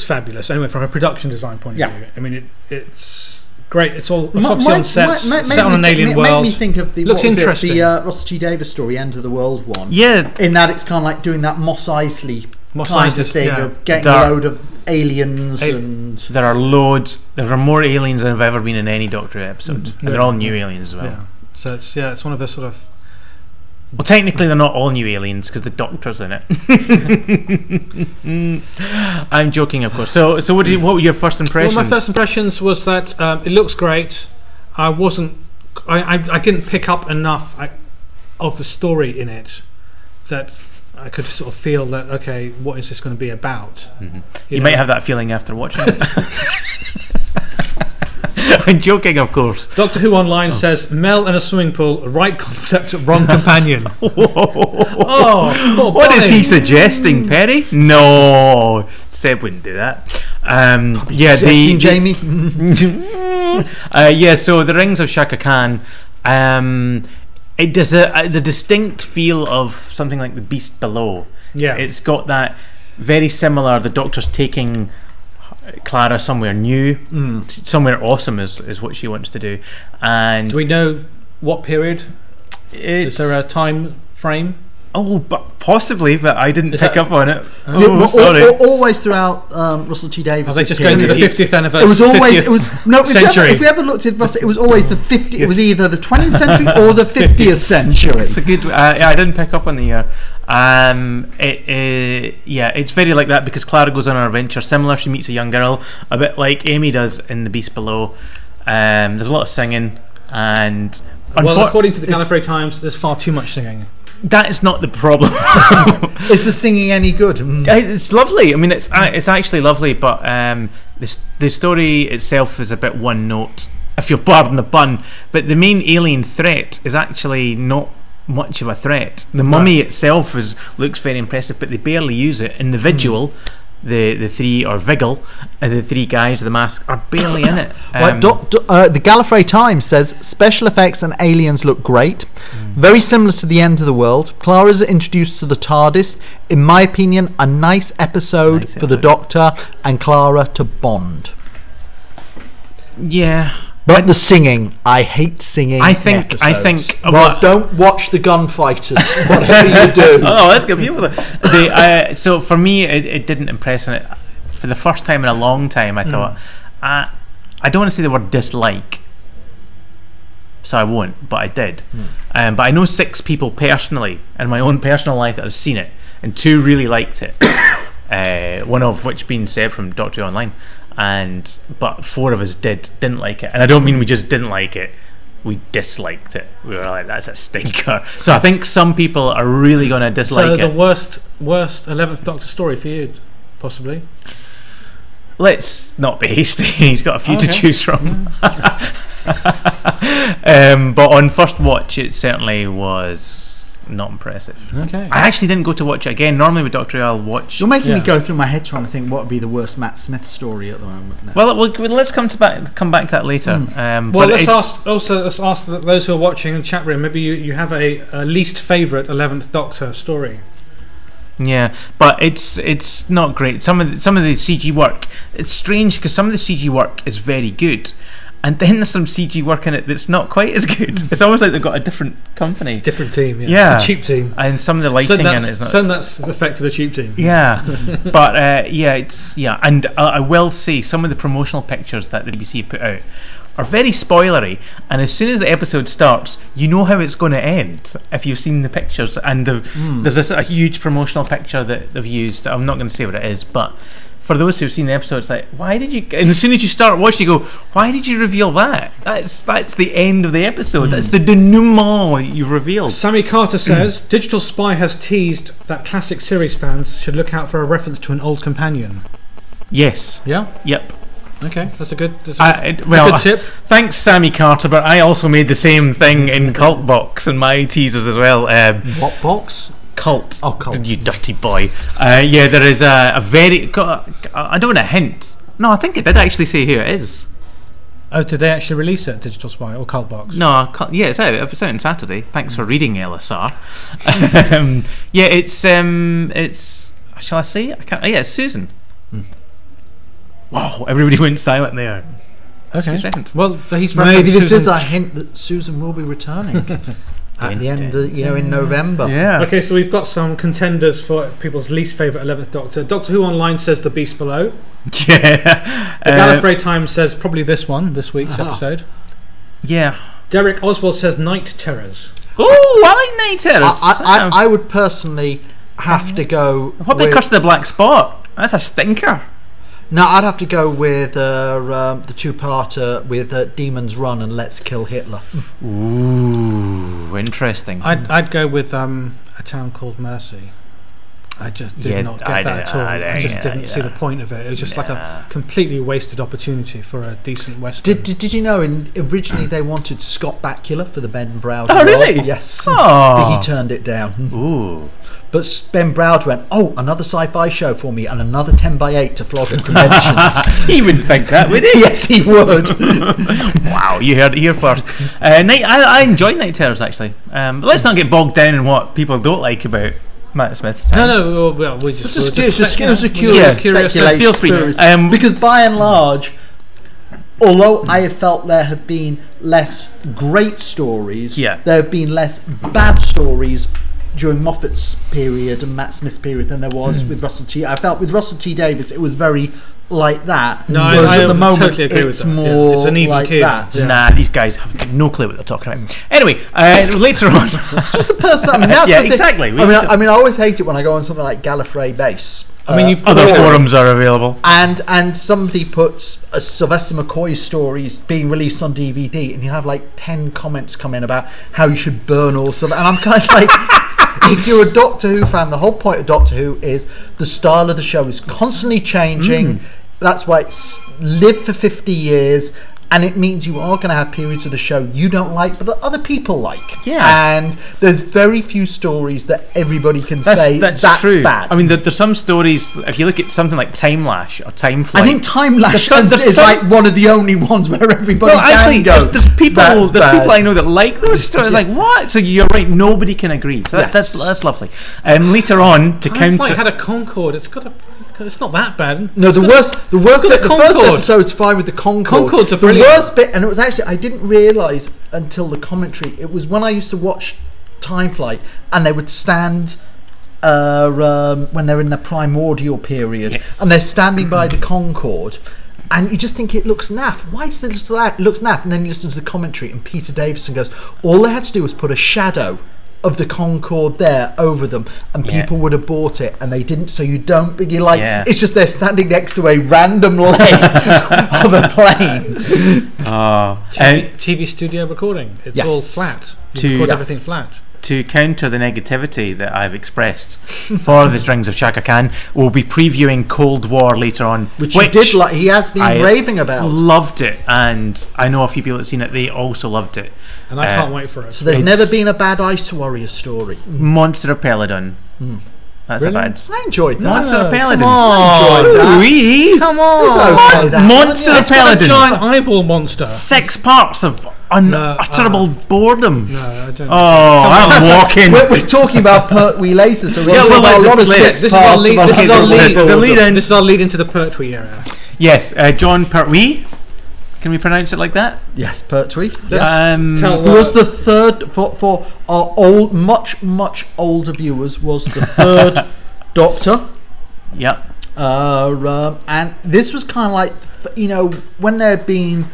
fabulous. Anyway, from a production design point of view, I mean it's great. It's all obviously on sets, set on an alien world. Made me think of the looks interesting. The Russell T Davies story, End of the World one. Yeah, in that it's kind of like doing that Mos Eisley kind of thing of getting a load of aliens, and there are loads. There are more aliens than have ever been in any Doctor Who episode, and they're all new aliens as well. Yeah. So it's one of the sort of. Well, technically they're not all new aliens because the Doctor's in it. I'm joking, of course. So what were your first impressions? Well, my first impressions was that it looks great. I didn't pick up enough of the story in it that I could sort of feel that, okay, what is this going to be about? Mm-hmm. You might have that feeling after watching it. I'm joking, of course. Doctor Who Online says Mel in a swimming pool, right concept, wrong companion. What is he suggesting, Perry? No, Seb wouldn't do that. Jamie. So the Rings of Shaka Khan. It's a distinct feel of something like The Beast Below. Yeah, it's got that very similar. The Doctor's taking Clara somewhere new, somewhere awesome is what she wants to do. And do we know what period? Is there a time frame? Oh, but possibly, but I didn't pick up on it. Sorry. Always throughout Russell T Davies. Are they just going to the 50th anniversary? It was always. If we ever looked at Russell, it was always the 50th. It was either the 20th century or the 50th century. It's a good. I didn't pick up on the year. It's very like that because Clara goes on an adventure. Similar, she meets a young girl, a bit like Amy does in The Beast Below. There's a lot of singing, and according to the Gallifrey Times, there's far too much singing. That is not the problem. Is the singing any good? It's lovely. I mean, it's actually lovely, but the story itself is a bit one note, if you'll pardon the pun. But the main alien threat is actually not much of a threat. The mummy itself looks very impressive, but they barely use it. In the Vigil, the three, or Vigil, the three guys with the mask are barely in it. The Gallifrey Times says special effects and aliens look great, very similar to The End of the World. Clara's introduced to the TARDIS. In my opinion, a nice episode for the Doctor and Clara to bond. Yeah. But the singing, I hate singing. I think. Don't watch the gunfighters. Whatever you do. Oh, that's good. So for me, it didn't impress. And for the first time in a long time, I thought, I don't want to say the word dislike, so I won't, but I did. But I know 6 people personally in my own personal life that have seen it, and 2 really liked it. One of which being Seb from Doctor Who Online. But 4 of us didn't like it, and I don't mean we just didn't like it, we disliked it. We were like, that's a stinker. So I think some people are really going to dislike it. So the worst 11th Doctor story for you, possibly? Let's not be hasty. He's got a few to choose from. But on first watch it certainly was not impressive. Okay. I actually didn't go to watch it again. Normally with Doctor Who I'll watch. You're making me go through my head trying to think what would be the worst Matt Smith story at the moment now. Well, let's come back to that later. Let's ask those who are watching in the chat room, maybe you have a least favourite 11th Doctor story. Yeah, but it's not great. Some of the CG work, it's strange because some of the CG work is very good, and then there's some CG work in it that's not quite as good. It's almost like they've got a different company, different team. Yeah, the cheap team, and some of the lighting in it is not. So that's the effect of the cheap team. Yeah, but and I will say some of the promotional pictures that the BBC put out are very spoilery, and as soon as the episode starts, you know how it's going to end if you've seen the pictures. And there's a huge promotional picture that they've used. I'm not going to say what it is, but for those who've seen the episode, it's like, why did you? And as soon as you start watching, you go, why did you reveal that? That's the end of the episode. That's the denouement you've revealed. Sammy Carter says, Digital Spy has teased that classic series fans should look out for a reference to an old companion. Yes. Yeah? Yep. Okay, that's a good good tip. Thanks, Sammy Carter, but I also made the same thing in Cult Box and my teasers as well. What box? Cult. Oh, Cult. You dirty boy. Yeah, there is a very... I don't want to hint. No, I think it did actually say who it is. Oh, did they actually release it, Digital Spy or Cult Box? No, yeah, it's out. It's out on Saturday. Thanks for reading, LSR. Yeah, it's... Shall I say? I can't... Yeah, it's Susan. Wow, everybody went silent there. Okay. Well, maybe this is a hint that Susan will be returning at the end, in November. Yeah. Okay, so we've got some contenders for people's least favourite 11th Doctor. Doctor Who Online says The Beast Below. Yeah. The Gallifrey Times says probably this week's episode. Yeah. Derek Oswald says Night Terrors. Oh, I like Night Terrors. I would personally have to go. What about Curse of the Black Spot? That's a stinker. No, I'd have to go with the two-parter with Demons Run and Let's Kill Hitler. Ooh, interesting. I'd go with A Town Called Mercy. I just did not get that at all. I just didn't see the point of it. It was just like a completely wasted opportunity for a decent western. Did you know originally they wanted Scott Bakula for the Ben Browder role? Really? Yes. Oh. But he turned it down. Ooh. But Ben Browder went, another sci-fi show for me and another 10x8 to flog at conventions. He wouldn't think that, would he? Yes, he would. Wow, you heard it here first. I enjoy Night Terrors, actually. But let's not get bogged down in what people don't like about Matt Smith's time. No, we just... It was a curious feel free. Because by and large, although I have felt there have been less great stories, there have been less bad stories during Moffat's period and Matt Smith's period than there was with Russell T. I felt with Russell T. Davies it was very like that. No, I at the moment totally agree with it's more it's an even like kid. that. Yeah. Nah, these guys have no clue what they're talking about. Anyway, later on, it's just a personal. I mean, that's the thing. Exactly. I mean, I always hate it when I go on something like Gallifrey Base. I mean, other forums are available, and somebody puts a Sylvester McCoy's stories being released on DVD, and you have like 10 comments come in about how you should burn all stuff, and I'm kind of like. If you're a Doctor Who fan, the whole point of Doctor Who is the style of the show is constantly changing. That's why it's lived for 50 years, and it means you are going to have periods of the show you don't like, but that other people like. Yeah. And there's very few stories that everybody can say that's true. Bad. I mean, there's some stories, if you look at something like Time Lash or Time Flight. I think Time Lash is like one of the only ones where everybody can go. There's people I know that like those stories. Like, what? So you're right, nobody can agree. So that's lovely. Later on, to Time Flight had a Concorde. It's not that bad. No, the worst bit. The first episode's fine with the Concorde. Concorde's a brilliant. The worst bit, and it was actually I didn't realise until the commentary. It was when I used to watch Time Flight, and they would stand when they're in the primordial period, and they're standing by the Concorde, and you just think it looks naff. Why does it look naff? And then you listen to the commentary, and Peter Davison goes, "All they had to do was put a shadow of the Concorde there over them, and people would have bought it, and they didn't. So you don't. But you're like, it's just they're standing next to a random leg of a plane." TV studio recording. It's all flat. You record everything flat. To counter the negativity that I've expressed for the Rings of Shaka Khan, we'll be previewing Cold War later on, which he did like. He has been raving about. Loved it, and I know a few people that have seen it. They also loved it, and I can't wait for it. So there's never been a bad Ice Warrior story. Monster of Peladon. That's a bad. I enjoyed that. Monster of Peladon. I enjoyed that. Come on. Monster of Peladon. A giant eyeball monster. 6 parts of unutterable boardom. No, I don't. I'm walking. We're talking about Pertwee later, so we're going to talk about a lot of 6 parts. This is our lead into the Pertwee era. Yes, John Pertwee. Can we pronounce it like that? Yes, Pertwee. Yes. Who was the third for our much older viewers? Was the third Doctor? Yep. And this was kind of like when there had been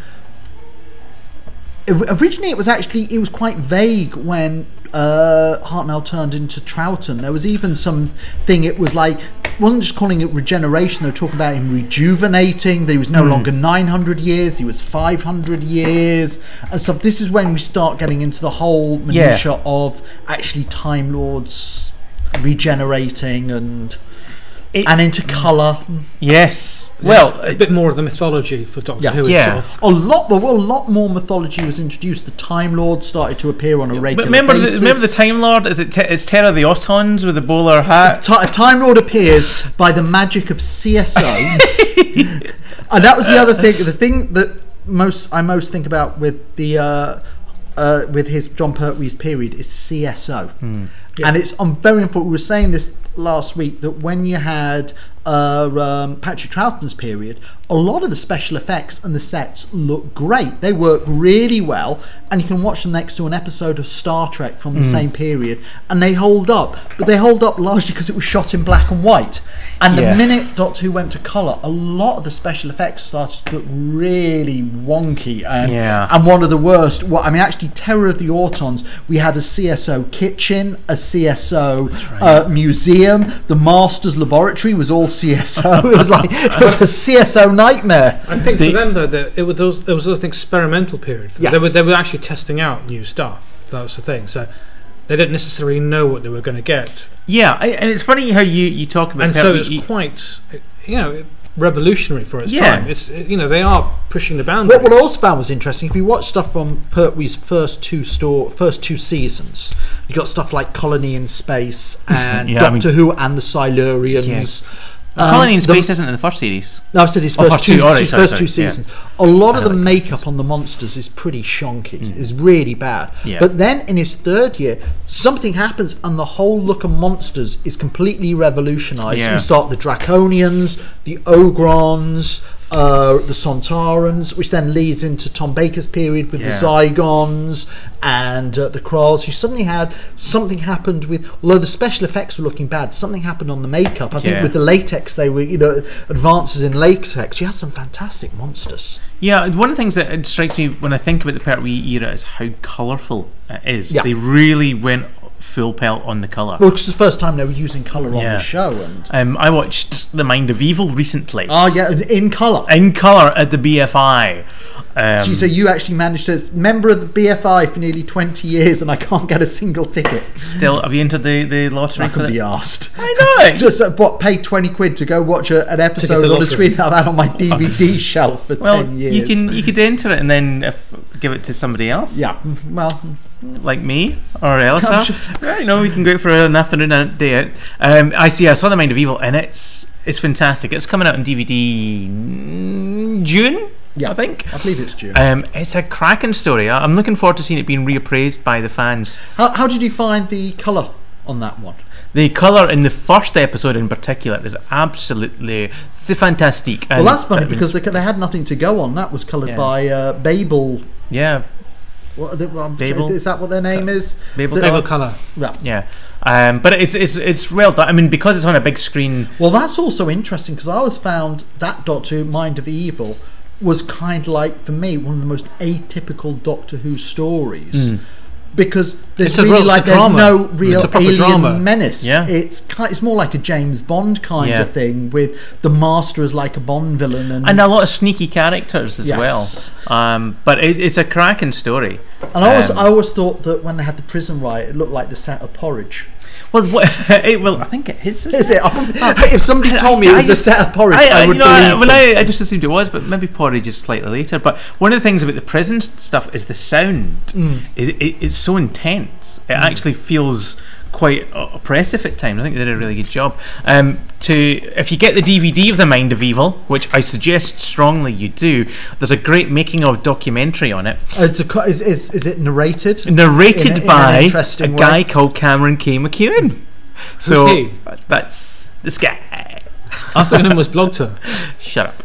Originally, it was quite vague when Hartnell turned into Troutman. There was even something. It was like, wasn't just calling it regeneration. They were talking about him rejuvenating. That he was no longer 900 years. He was 500 years and stuff. This is when we start getting into the whole minutia of actually Time Lords regenerating and into colour. Yes. Yeah, well, a bit more of the mythology for Doctor Who. Yeah. A lot more mythology was introduced. The Time Lord started to appear on a regular basis. Remember the Time Lord? It's Terra the Autons with the bowler hat. A Time Lord appears by the magic of CSO. And that was the other thing. The thing that I most think about with the with his John Pertwee's period is CSO. Yeah. And I'm very important. We were saying this last week that when you had Patrick Troughton's period, a lot of the special effects and the sets look great. They work really well, and you can watch them next to an episode of Star Trek from the same period, and they hold up. But they hold up largely because it was shot in black and white. And the minute Doctor Who went to colour, a lot of the special effects started to look really wonky and one of the worst. Well, I mean, actually, Terror of the Autons, we had a CSO kitchen, a CSO museum, the Master's laboratory was all CSO. It was a CSO nightmare. I think for them though, it was an experimental period. Yes. They were actually testing out new stuff. That was the thing. So they didn't necessarily know what they were going to get. Yeah, and it's funny how you talk about. And so it's quite, revolutionary for its time. It's they are pushing the boundaries. What I also found was interesting, if you watch stuff from Pertwee's first two seasons, you got stuff like Colony in Space and Doctor Who and the Silurians. Colony in Space isn't in the first series. No, I said his first two seasons. A lot of the makeup on the monsters is pretty shonky. It's really bad. Yeah. But then in his third year, something happens and the whole look of monsters is completely revolutionised. You start the Draconians, the Ogrons, the Sontarans, which then leads into Tom Baker's period with the Zygons and the Kralls. You suddenly had something happened with, although the special effects were looking bad, something happened on the makeup. I think with the latex, they were, advances in latex. You had some fantastic monsters. Yeah, one of the things that strikes me when I think about the Pertwee era is how colourful it is. Yeah. They really went full pelt on the colour. Well, it's the first time they were using colour on the show. And I watched The Mind of Evil recently. Oh yeah, in colour. In colour at the BFI. So you actually managed to member of the BFI for nearly 20 years, and I can't get a single ticket. Still, have you entered the lottery? I could be asked. I know. Just pay 20 quid to go watch an episode on the screen. I've had on my DVD shelf for 10 years. You could enter it and then give it to somebody else. Yeah. Well, like me or Elsa. We can go out for an afternoon and a day out. I saw The Mind of Evil, and it's fantastic. It's coming out on DVD June. Yeah, I think. I believe it's June. It's a cracking story. I'm looking forward to seeing it being reappraised by the fans. How did you find the colour on that one? The colour in the first episode in particular is absolutely fantastic. Well, that's funny because they had nothing to go on. That was coloured by Babel. Yeah. Babel? Is that what their name is? Babel Colour. Yeah. But it's well done. I mean, because it's on a big screen. Well, that's also interesting because I always found that Doctor Who, Mind of Evil, was kind of like, for me, one of the most atypical Doctor Who stories. Because there's no real alien drama. Menace. Yeah. It's more like a James Bond kind of thing, with the Master as like a Bond villain, and a lot of sneaky characters as well. But it's a cracking story. And I always thought that when they had the prison riot, it looked like the set of Porridge. Well, I think it is. Is it? If somebody told me it was a set of Porridge, I would believe. I just assumed it was, but maybe Porridge is slightly later. But one of the things about the prison stuff is the sound. It's so intense. It actually feels quite oppressive at times. I think they did a really good job. If you get the DVD of The Mind of Evil, which I suggest strongly you do, there's a great making of documentary on it. Is it narrated? Narrated by a guy called Cameron K. McEwen. So that's this guy. I thought his name was Blogter. Shut up.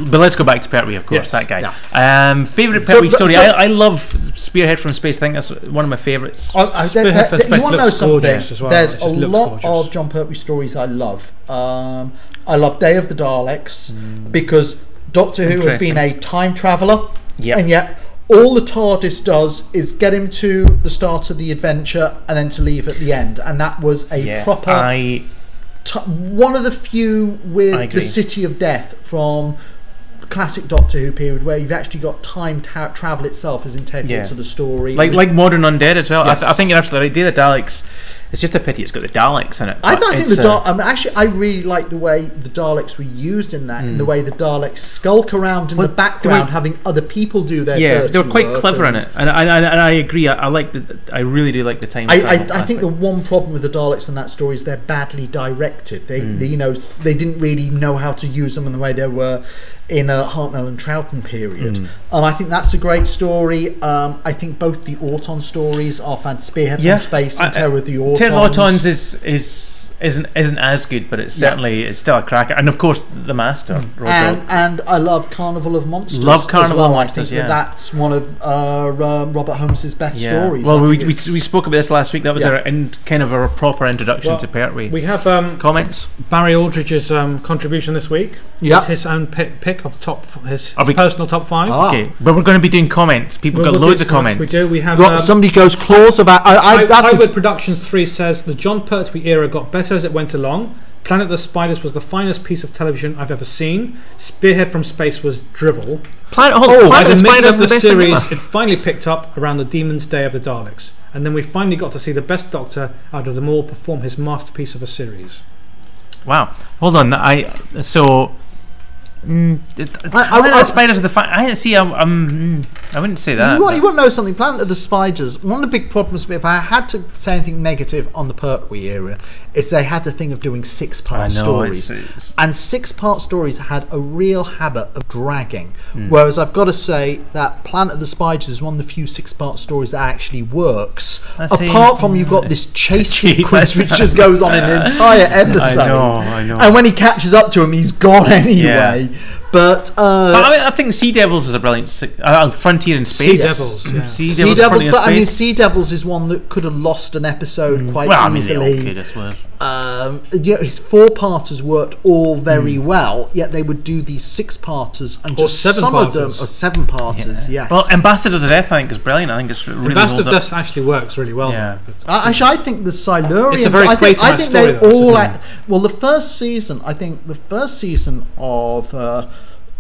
But let's go back to Pertwee, of course. Yes, that guy. Yeah. Favourite Pertwee story? I love Spearhead from Space. I think that's one of my favourites. You want to know something? There's a lot of John Pertwee stories I love. I love Day of the Daleks because Doctor Who has been a time traveller, and yet all the TARDIS does is get him to the start of the adventure and then to leave at the end, and that was a proper one of the few with the City of Death from classic Doctor Who period where you've actually got time travel itself is integral to the story, like Modern Undead as well. I think you're absolutely right. Day of the Daleks, it's just a pity it's got the Daleks in it. I think actually I really like the way the Daleks were used in that, and the way the Daleks skulk around in the background, having other people do their dirty they were quite work, clever in it, and I agree. I really do like the time travel aspect. I think the one problem with the Daleks in that story is they're badly directed. They they didn't really know how to use them in the way they were in Hartnell and Troutman period. I think that's a great story. I think both the Auton stories are fantastic. Spearhead from Space and Terror of the Autons. Terror of the Autons isn't as good, but it's certainly it's still a cracker. And of course the Master. And I love Carnival of Monsters. Love Carnival of Monsters. I think that's one of Robert Holmes's best stories. Well, we spoke about this last week. That was kind of a proper introduction to Pertwee. We have comments. Barry Aldridge's contribution this week. Yeah, his own pick of his personal top 5. Okay, but we're going to be doing comments. People got loads of comments. We do. We have somebody goes claws about. Highwood Productions 3 says the John Pertwee era got better as it went along. Planet of the Spiders was the finest piece of television I've ever seen. Spearhead from Space was drivel. Planet of the Spiders, the series, it finally picked up around the Demon's Day of the Daleks, and then we finally got to see the best Doctor out of them all perform his masterpiece of a series. Wow! Hold on, I Spiders are the I didn't see. I wouldn't say that. You want to know something? Planet of the Spiders. One of the big problems, if I had to say anything negative on the Pertwee era, is they had the thing of doing 6-part stories, and 6-part stories had a real habit of dragging. Whereas I've got to say that Planet of the Spiders is one of the few 6-part stories that actually works. Apart from you've got this chase sequence which just goes on in an entire episode. I know. And when he catches up to him, he's gone anyway. But I think Sea Devils is a brilliant Frontier in Space. Sea Devils, but I mean, Sea Devils is one that could have lost an episode quite easily. His 4-parters worked all very well, yet they would do these 6-parters and just some of them are 7-parters. Yes. Well, Ambassadors of Death I think is brilliant. I think it's really Ambassadors of Death actually works really well. Yeah. Actually, I think the Silurians. It's a very I think they all. Well, the first season. I think the first season of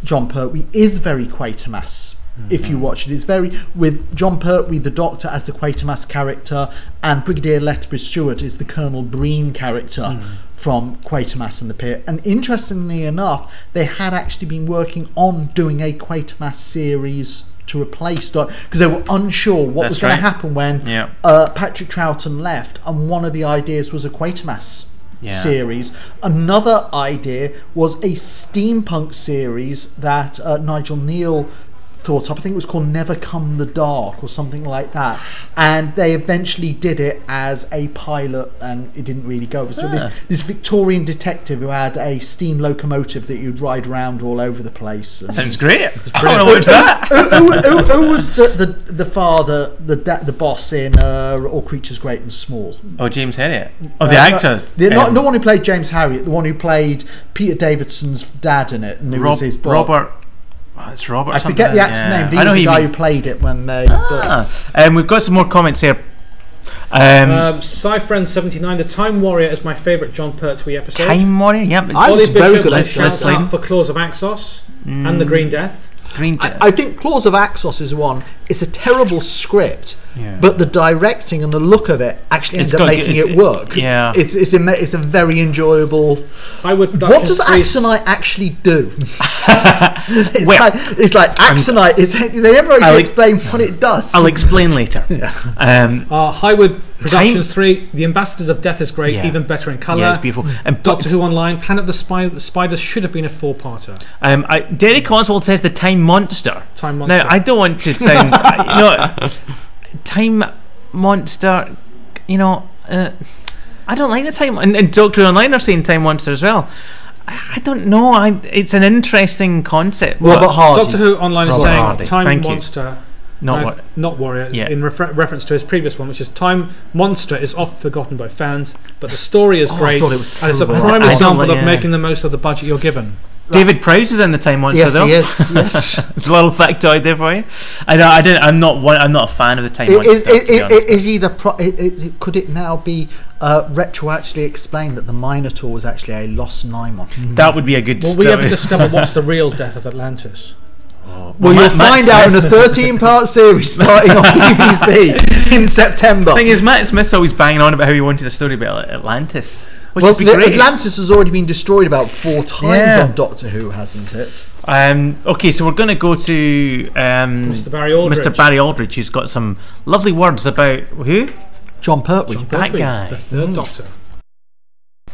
John Pertwee is very Quatermass. If you watch it, it's very with John Pertwee, the Doctor, as the Quatermass character, and Brigadier Lethbridge Stewart is the Colonel Breen character from Quatermass and the Pier. And interestingly enough, they had actually been working on doing a Quatermass series to replace because they were unsure what was going to happen when Patrick Troughton left, and one of the ideas was a Quatermass series. Another idea was a steampunk series that Nigel Neal thought up. I think it was called Never Come the Dark or something like that, and they eventually did it as a pilot and it didn't really go. So this Victorian detective who had a steam locomotive that you'd ride around all over the place. Sounds great. I want to watch that. Who was the father, the boss in All Creatures Great and Small? Oh, James Herriot. Oh, the actor. Not the one who played James Herriot, the one who played Peter Davidson's dad in it, and who was his boss. Robert. It's Robert. I forget the actor's name. But he was the guy who played it when they. We've got some more comments here. Cyfriend79, the Time Warrior is my favourite John Pertwee episode. Time Warrior, yeah. Ollie Bishop shouts out for Claws of Axos and the Green Death. I think Claws of Axos is one. It's a terrible script, but the directing and the look of it actually ends up making it work. Yeah, it's a very enjoyable. What does Axonite actually do? It's like Axonite. They never really explain what it does. I'll explain later. Highwood Productions 3, The Ambassadors of Death is great, even better in colour. Yeah, it's beautiful. And Doctor Who Online, Planet of the Spiders should have been a 4-parter. Derek Oswald says the Time Monster. Time Monster. Now, I don't want to sound... Time Monster, I don't like the Time... And Doctor Who Online are saying Time Monster as well. I don't know. It's an interesting concept. Robert Hardy. Doctor Who Online is saying Time Monster... Not Warrior, in reference to his previous one, which is Time Monster is often forgotten by fans, but the story is great, and it's a prime example of making the most of the budget you're given. David Prowse is in the Time Monster, yes, though. Yes, yes. A little factoid there for you. I'm not a fan of the Time Monster. Could it now be retroactively explained that the Minotaur was actually a lost Nymon? That would be a good. Will we ever discover what's the real death of Atlantis? Well, you'll find out in a 13-part series starting on BBC in September. The thing is, Matt Smith's always banging on about how he wanted a story about Atlantis. Which Well, would be great. Atlantis has already been destroyed about 4 times on Doctor Who, hasn't it? Okay, so we're going to go to Mr. Barry Aldridge. Mr. Barry Aldridge, who's got some lovely words about who? John Pertwee. That guy. The third Doctor.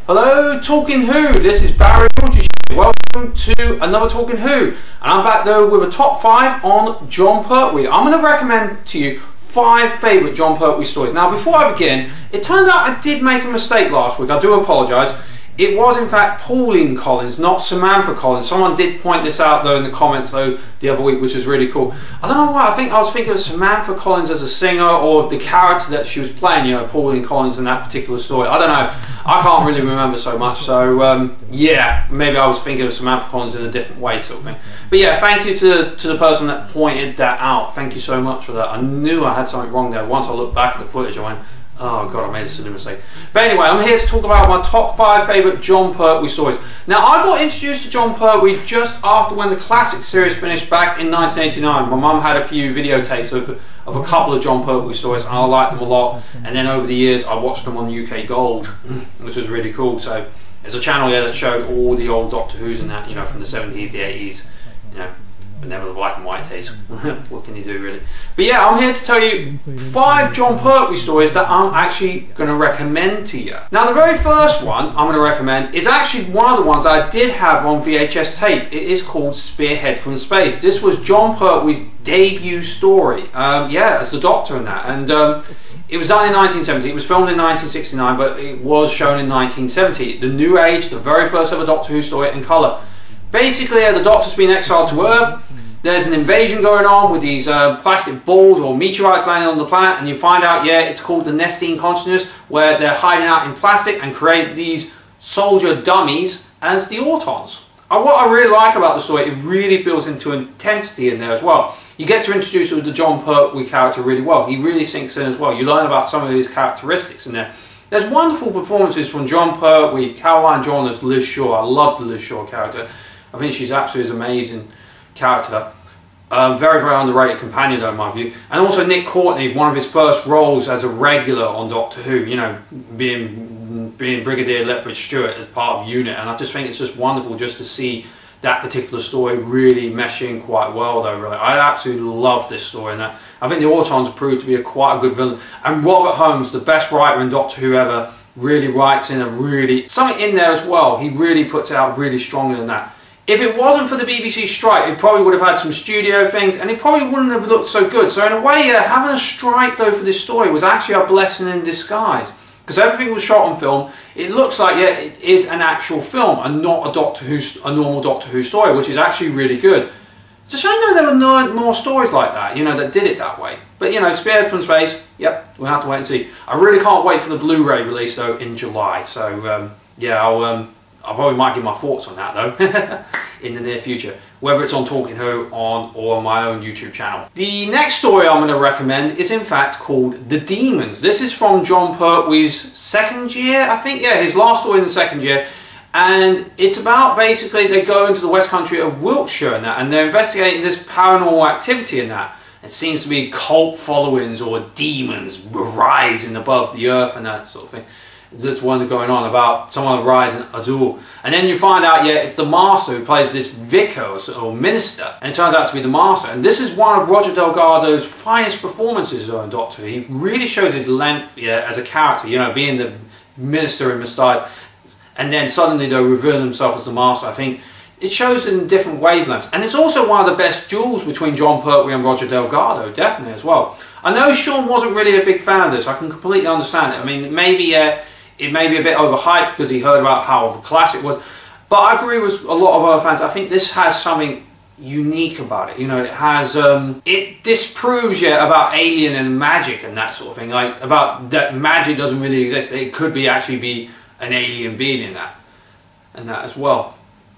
Hello, Talking Who. This is Barry Aldridge. Welcome to another Talking Who. And I'm back though with a top 5 on John Pertwee. I'm going to recommend to you 5 favourite John Pertwee stories. Now, before I begin, it turned out I did make a mistake last week. I do apologise. It was in fact Pauline Collins, not Samantha Collins. Someone did point this out though in the comments though the other week, which was really cool. I don't know why. I was thinking of Samantha Collins as a singer, or the character that she was playing, you know, Pauline Collins in that particular story. I don't know. I can't really remember so much. So yeah, maybe I was thinking of Samantha Collins in a different way, sort of thing. But yeah, thank you to the person that pointed that out. Thank you so much for that. I knew I had something wrong there. Once I looked back at the footage, I went, oh god, I made a silly mistake. But anyway, I'm here to talk about my top 5 favourite John Pertwee stories. Now, I got introduced to John Pertwee just after when the classic series finished back in 1989. My mum had a few videotapes of a couple of John Pertwee stories, and I liked them a lot. And then over the years, I watched them on UK Gold, which was really cool. So there's a channel there that showed all the old Doctor Who's and that, you know, from the 70s, the 80s, you know, but never the black and white days. What can you do, really? But yeah, I'm here to tell you 5 John Pertwee stories that I'm actually going to recommend to you. Now, the very first one I'm going to recommend is actually one of the ones that I did have on VHS tape. It is called Spearhead from Space. This was John Pertwee's debut story. Yeah, as the Doctor in that. And it was done in 1970. It was filmed in 1969, but it was shown in 1970. The New Age, the very first ever Doctor Who story in colour. Basically, the Doctor's been exiled to Earth. There's an invasion going on with these plastic balls or meteorites landing on the planet, and you find out, yeah, it's called the Nestine Consciousness, where they're hiding out in plastic and create these soldier dummies as the Autons. And what I really like about the story, it really builds into intensity in there as well. You get to introduce the John Pertwee character really well. He really sinks in as well. You learn about some of his characteristics in there. There's wonderful performances from John Pertwee, Caroline John as Liz Shaw. I love the Liz Shaw character. I think she's absolutely amazing character. Very, very underrated companion though, in my view. And also Nick Courtney, one of his first roles as a regular on Doctor Who, you know, being Brigadier Lethbridge Stewart as part of UNIT. And I just think it's just wonderful just to see that particular story really meshing quite well though, really. I absolutely love this story, and that I think the Autons proved to be quite a good villain. And Robert Holmes, the best writer in Doctor Who ever, really writes in a really... something in there as well. He really puts it out really strongly than that. If it wasn't for the BBC strike, it probably would have had some studio things, and it probably wouldn't have looked so good. So in a way, having a strike though for this story was actually a blessing in disguise. Because everything was shot on film, it looks like, yeah, it is an actual film and not a normal Doctor Who story, which is actually really good. It's a shame though there were no more stories like that, you know, that did it that way. But you know, Spearhead from Space, yep, we'll have to wait and see. I really can't wait for the Blu-ray release though in July. So yeah, I probably might give my thoughts on that though in the near future, whether it's on Talking Who or on my own YouTube channel. The next story I'm going to recommend is in fact called The Demons. This is from John Pertwee's second year, I think, yeah, his last story in the second year, and it's about basically they go into the West Country of Wiltshire and that, and they're investigating this paranormal activity in that. It seems to be cult followings or demons rising above the earth and that sort of thing. There's one going on about someone rising Azul, and then you find out, yeah, it's the Master who plays this vicar or minister, and it turns out to be the Master. And this is one of Roger Delgado's finest performances on Doctor Who. He really shows his length, yeah, as a character, you know, being the minister in disguise, and then suddenly they'll reveal himself as the Master. I think it shows in different wavelengths, and it's also one of the best duels between John Pertwee and Roger Delgado, definitely as well. I know Sean wasn't really a big fan of this. I can completely understand it. I mean, maybe it may be a bit overhyped because he heard about how classic it was, but I agree with a lot of other fans. I think this has something unique about it. You know, it has it disproves, yeah, about alien and magic and that sort of thing. Like about that magic doesn't really exist. It could be actually be an alien being in that and that as well.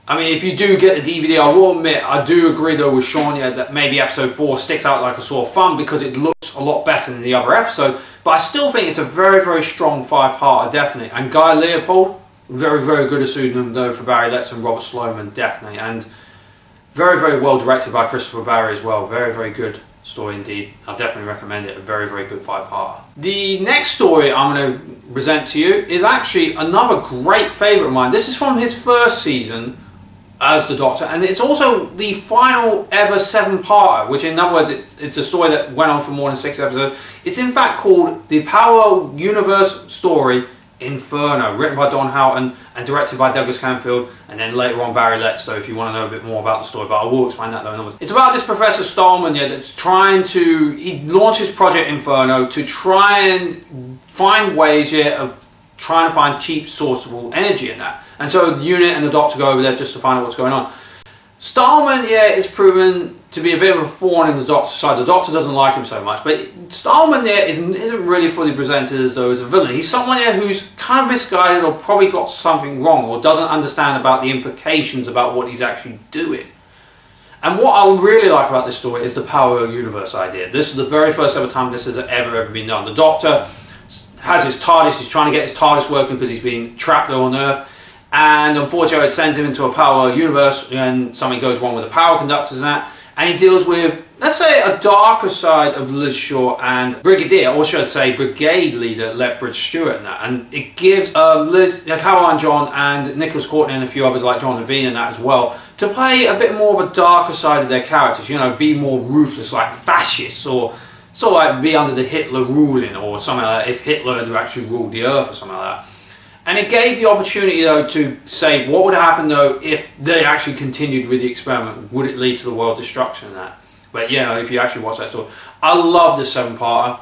I mean, if you do get the DVD, I will admit, I do agree though with Sean, yeah, that maybe episode 4 sticks out like a sore thumb because it looks a lot better than the other episodes. But I still think it's a very, very strong 5-parter, definitely. And Guy Leopold, very, very good at pseudonym though for Barry Letts and Robert Sloman, definitely. And very, very well directed by Christopher Barry as well. Very, very good story indeed. I'll definitely recommend it. A very, very good 5-parter. The next story I'm going to present to you is actually another great favourite of mine. This is from his first season as the Doctor, and it's also the final ever 7-parter, which in other words it's a story that went on for more than 6 episodes. It's in fact called the Parallel Universe Story Inferno, written by Don Houghton and directed by Douglas Canfield, and then later on Barry Letts, so if you want to know a bit more about the story, but I will explain that though. It's about this Professor Stallman, yeah, that's trying to, he launches Project Inferno to try and find ways, yeah, of trying to find cheap sourceable energy in that. And so the unit and the Doctor go over there just to find out what's going on. Stallman, yeah, is proven to be a bit of a thorn in the Doctor's side. The Doctor doesn't like him so much, but Stallman there isn't really fully presented as though he's a villain. He's someone there who's kind of misguided or probably got something wrong or doesn't understand about the implications about what he's actually doing. And what I really like about this story is the parallel universe idea. This is the very first ever time this has ever been done. The Doctor has his TARDIS, he's trying to get his TARDIS working because he's been trapped there on Earth, and unfortunately it sends him into a parallel universe and something goes wrong with the power conductors and that, and he deals with, let's say, a darker side of Liz Shaw and Brigadier, or should I say Brigade Leader Lethbridge Stewart and that, and it gives Caroline John and Nicholas Courtney and a few others like John Levine and that as well, to play a bit more of a darker side of their characters, you know, be more ruthless like fascists, or sort of like be under the Hitler ruling or something like that, if Hitler had actually ruled the earth or something like that. And it gave the opportunity though to say what would happen though if they actually continued with the experiment. Would it lead to the world destruction and that? But yeah, if you actually watch that story. I love the 7-parter.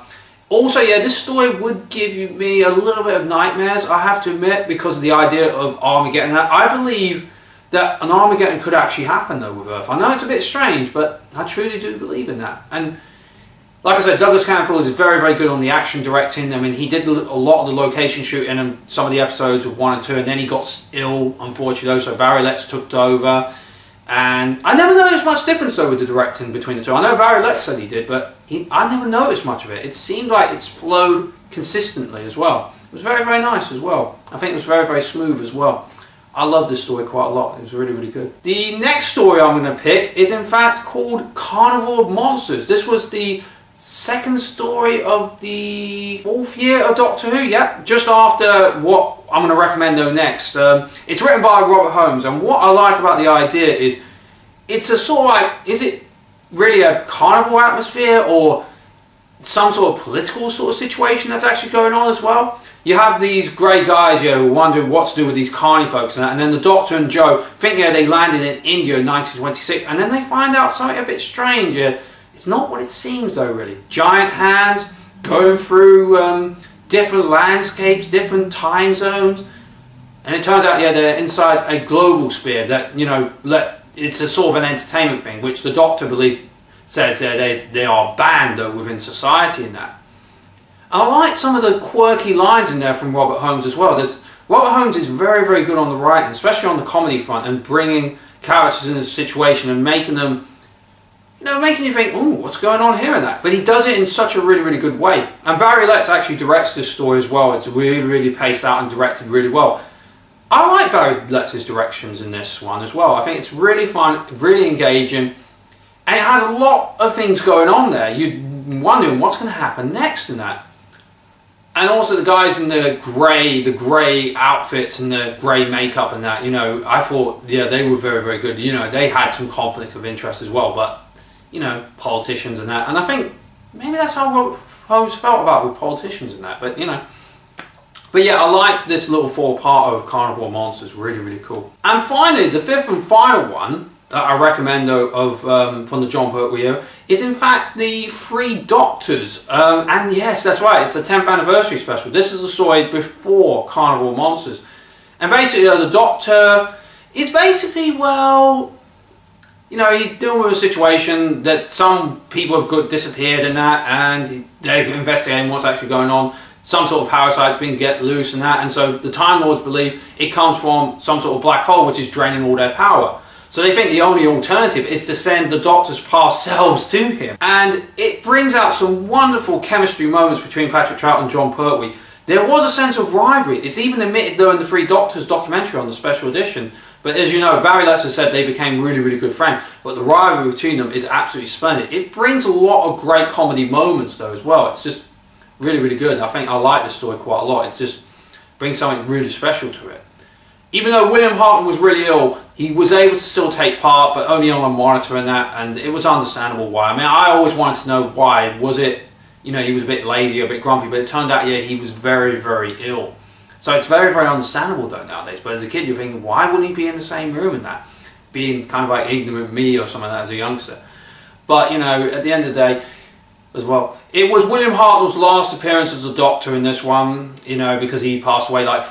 Also, yeah, this story would give me a little bit of nightmares, I have to admit, because of the idea of Armageddon. I believe that an Armageddon could actually happen though with Earth. I know it's a bit strange, but I truly do believe in that. And like I said, Douglas Canfield is very, very good on the action directing. I mean, he did a lot of the location shooting in some of the episodes of 1 and 2, and then he got ill, unfortunately, so Barry Letts took over. And I never noticed much difference, though, with the directing between the two. I know Barry Letts said he did, but I never noticed much of it. It seemed like it's flowed consistently as well. It was very, very nice as well. I think it was very, very smooth as well. I love this story quite a lot. It was really, really good. The next story I'm going to pick is, in fact, called Carnival of Monsters. This was the second story of the 4th year of Doctor Who, yeah, just after what I'm going to recommend though next. It's written by Robert Holmes, and what I like about the idea is it's a sort of like, is it really a carnival atmosphere or some sort of political sort of situation that's actually going on as well? You have these grey guys here who are wondering what to do with these carny folks and then the Doctor and Joe think they landed in India in 1926, and then they find out something a bit strange. It's not what it seems though, really. Giant hands going through different landscapes, different time zones, and it turns out, yeah, they're inside a global sphere that, you know, it's a sort of an entertainment thing, which the Doctor believes says they are banned though within society and that. And I like some of the quirky lines in there from Robert Holmes as well. Robert Holmes is very, very good on the writing, especially on the comedy front, and bringing characters in a situation and making them, you know, making you think, oh, what's going on here and that. But he does it in such a really, really good way. And Barry Letts actually directs this story as well. It's really, really paced out and directed really well. I like Barry Letts' directions in this one as well. I think it's really fun, really engaging, and it has a lot of things going on there. You're wondering what's going to happen next in that. And also the guys in the grey outfits and the grey makeup and that, you know, I thought, yeah, they were very, very good. You know, they had some conflict of interest as well, but, you know, politicians and that. And I think maybe that's how Robert Holmes felt about with politicians and that, but, you know. But yeah, I like this little 4-part of Carnival of Monsters, really, really cool. And finally, the 5th and final one that I recommend though from the Jon Pertwee era is in fact the 3 Doctors. And yes, that's right, it's the 10th anniversary special. This is the story before Carnival of Monsters. And basically the Doctor is basically, well, you know, he's dealing with a situation that some people have disappeared and that, and they're investigating what's actually going on. some sort of parasite's been get loose and that, and so the Time Lords believe it comes from some sort of black hole which is draining all their power. So they think the only alternative is to send the Doctor's past selves to him. And it brings out some wonderful chemistry moments between Patrick Troughton and Jon Pertwee. There was a sense of rivalry. It's even admitted though in the Three Doctors documentary on the special edition. But as you know, Barry Letts said they became really, really good friends. But the rivalry between them is absolutely splendid. It brings a lot of great comedy moments though as well. It's just really, really good. I think I like the story quite a lot. It just brings something really special to it. Even though William Hartnell was really ill, he was able to still take part, but only on a monitor and that, and it was understandable why. I mean, I always wanted to know why. Was it, you know, he was a bit lazy, a bit grumpy, but it turned out, yeah, he was very, very ill. So it's very, very understandable though nowadays. But as a kid, you're thinking, why wouldn't he be in the same room and that? Being kind of like ignorant me or something like that as a youngster. But, you know, at the end of the day, as well, it was William Hartnell's last appearance as a Doctor in this one, you know, because he passed away like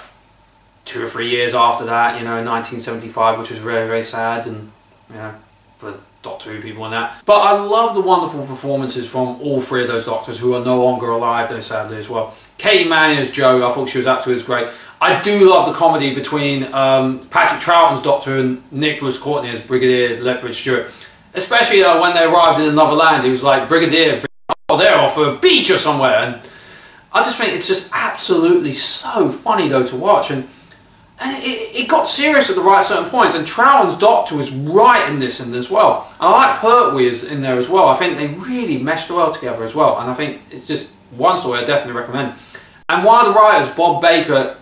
2 or 3 years after that, you know, in 1975, which was very, very sad, and, you know, for Doctor Who people and that. But I love the wonderful performances from all 3 of those Doctors who are no longer alive, though, sadly, as well. Katie Manning as Jo, I thought she was absolutely great. I do love the comedy between Patrick Troughton's Doctor and Nicholas Courtney as Brigadier Lethbridge Stewart. Especially when they arrived in another land, he was like, Brigadier, oh, they're off a beach or somewhere. And I just think it's just absolutely so funny, though, to watch. And it got serious at the right certain points, and Troughton's Doctor was right in this and as well. And I like Pertwee is in there as well. I think they really meshed well together as well, and I think it's just one story I definitely recommend. And one of the writers, Bob Baker,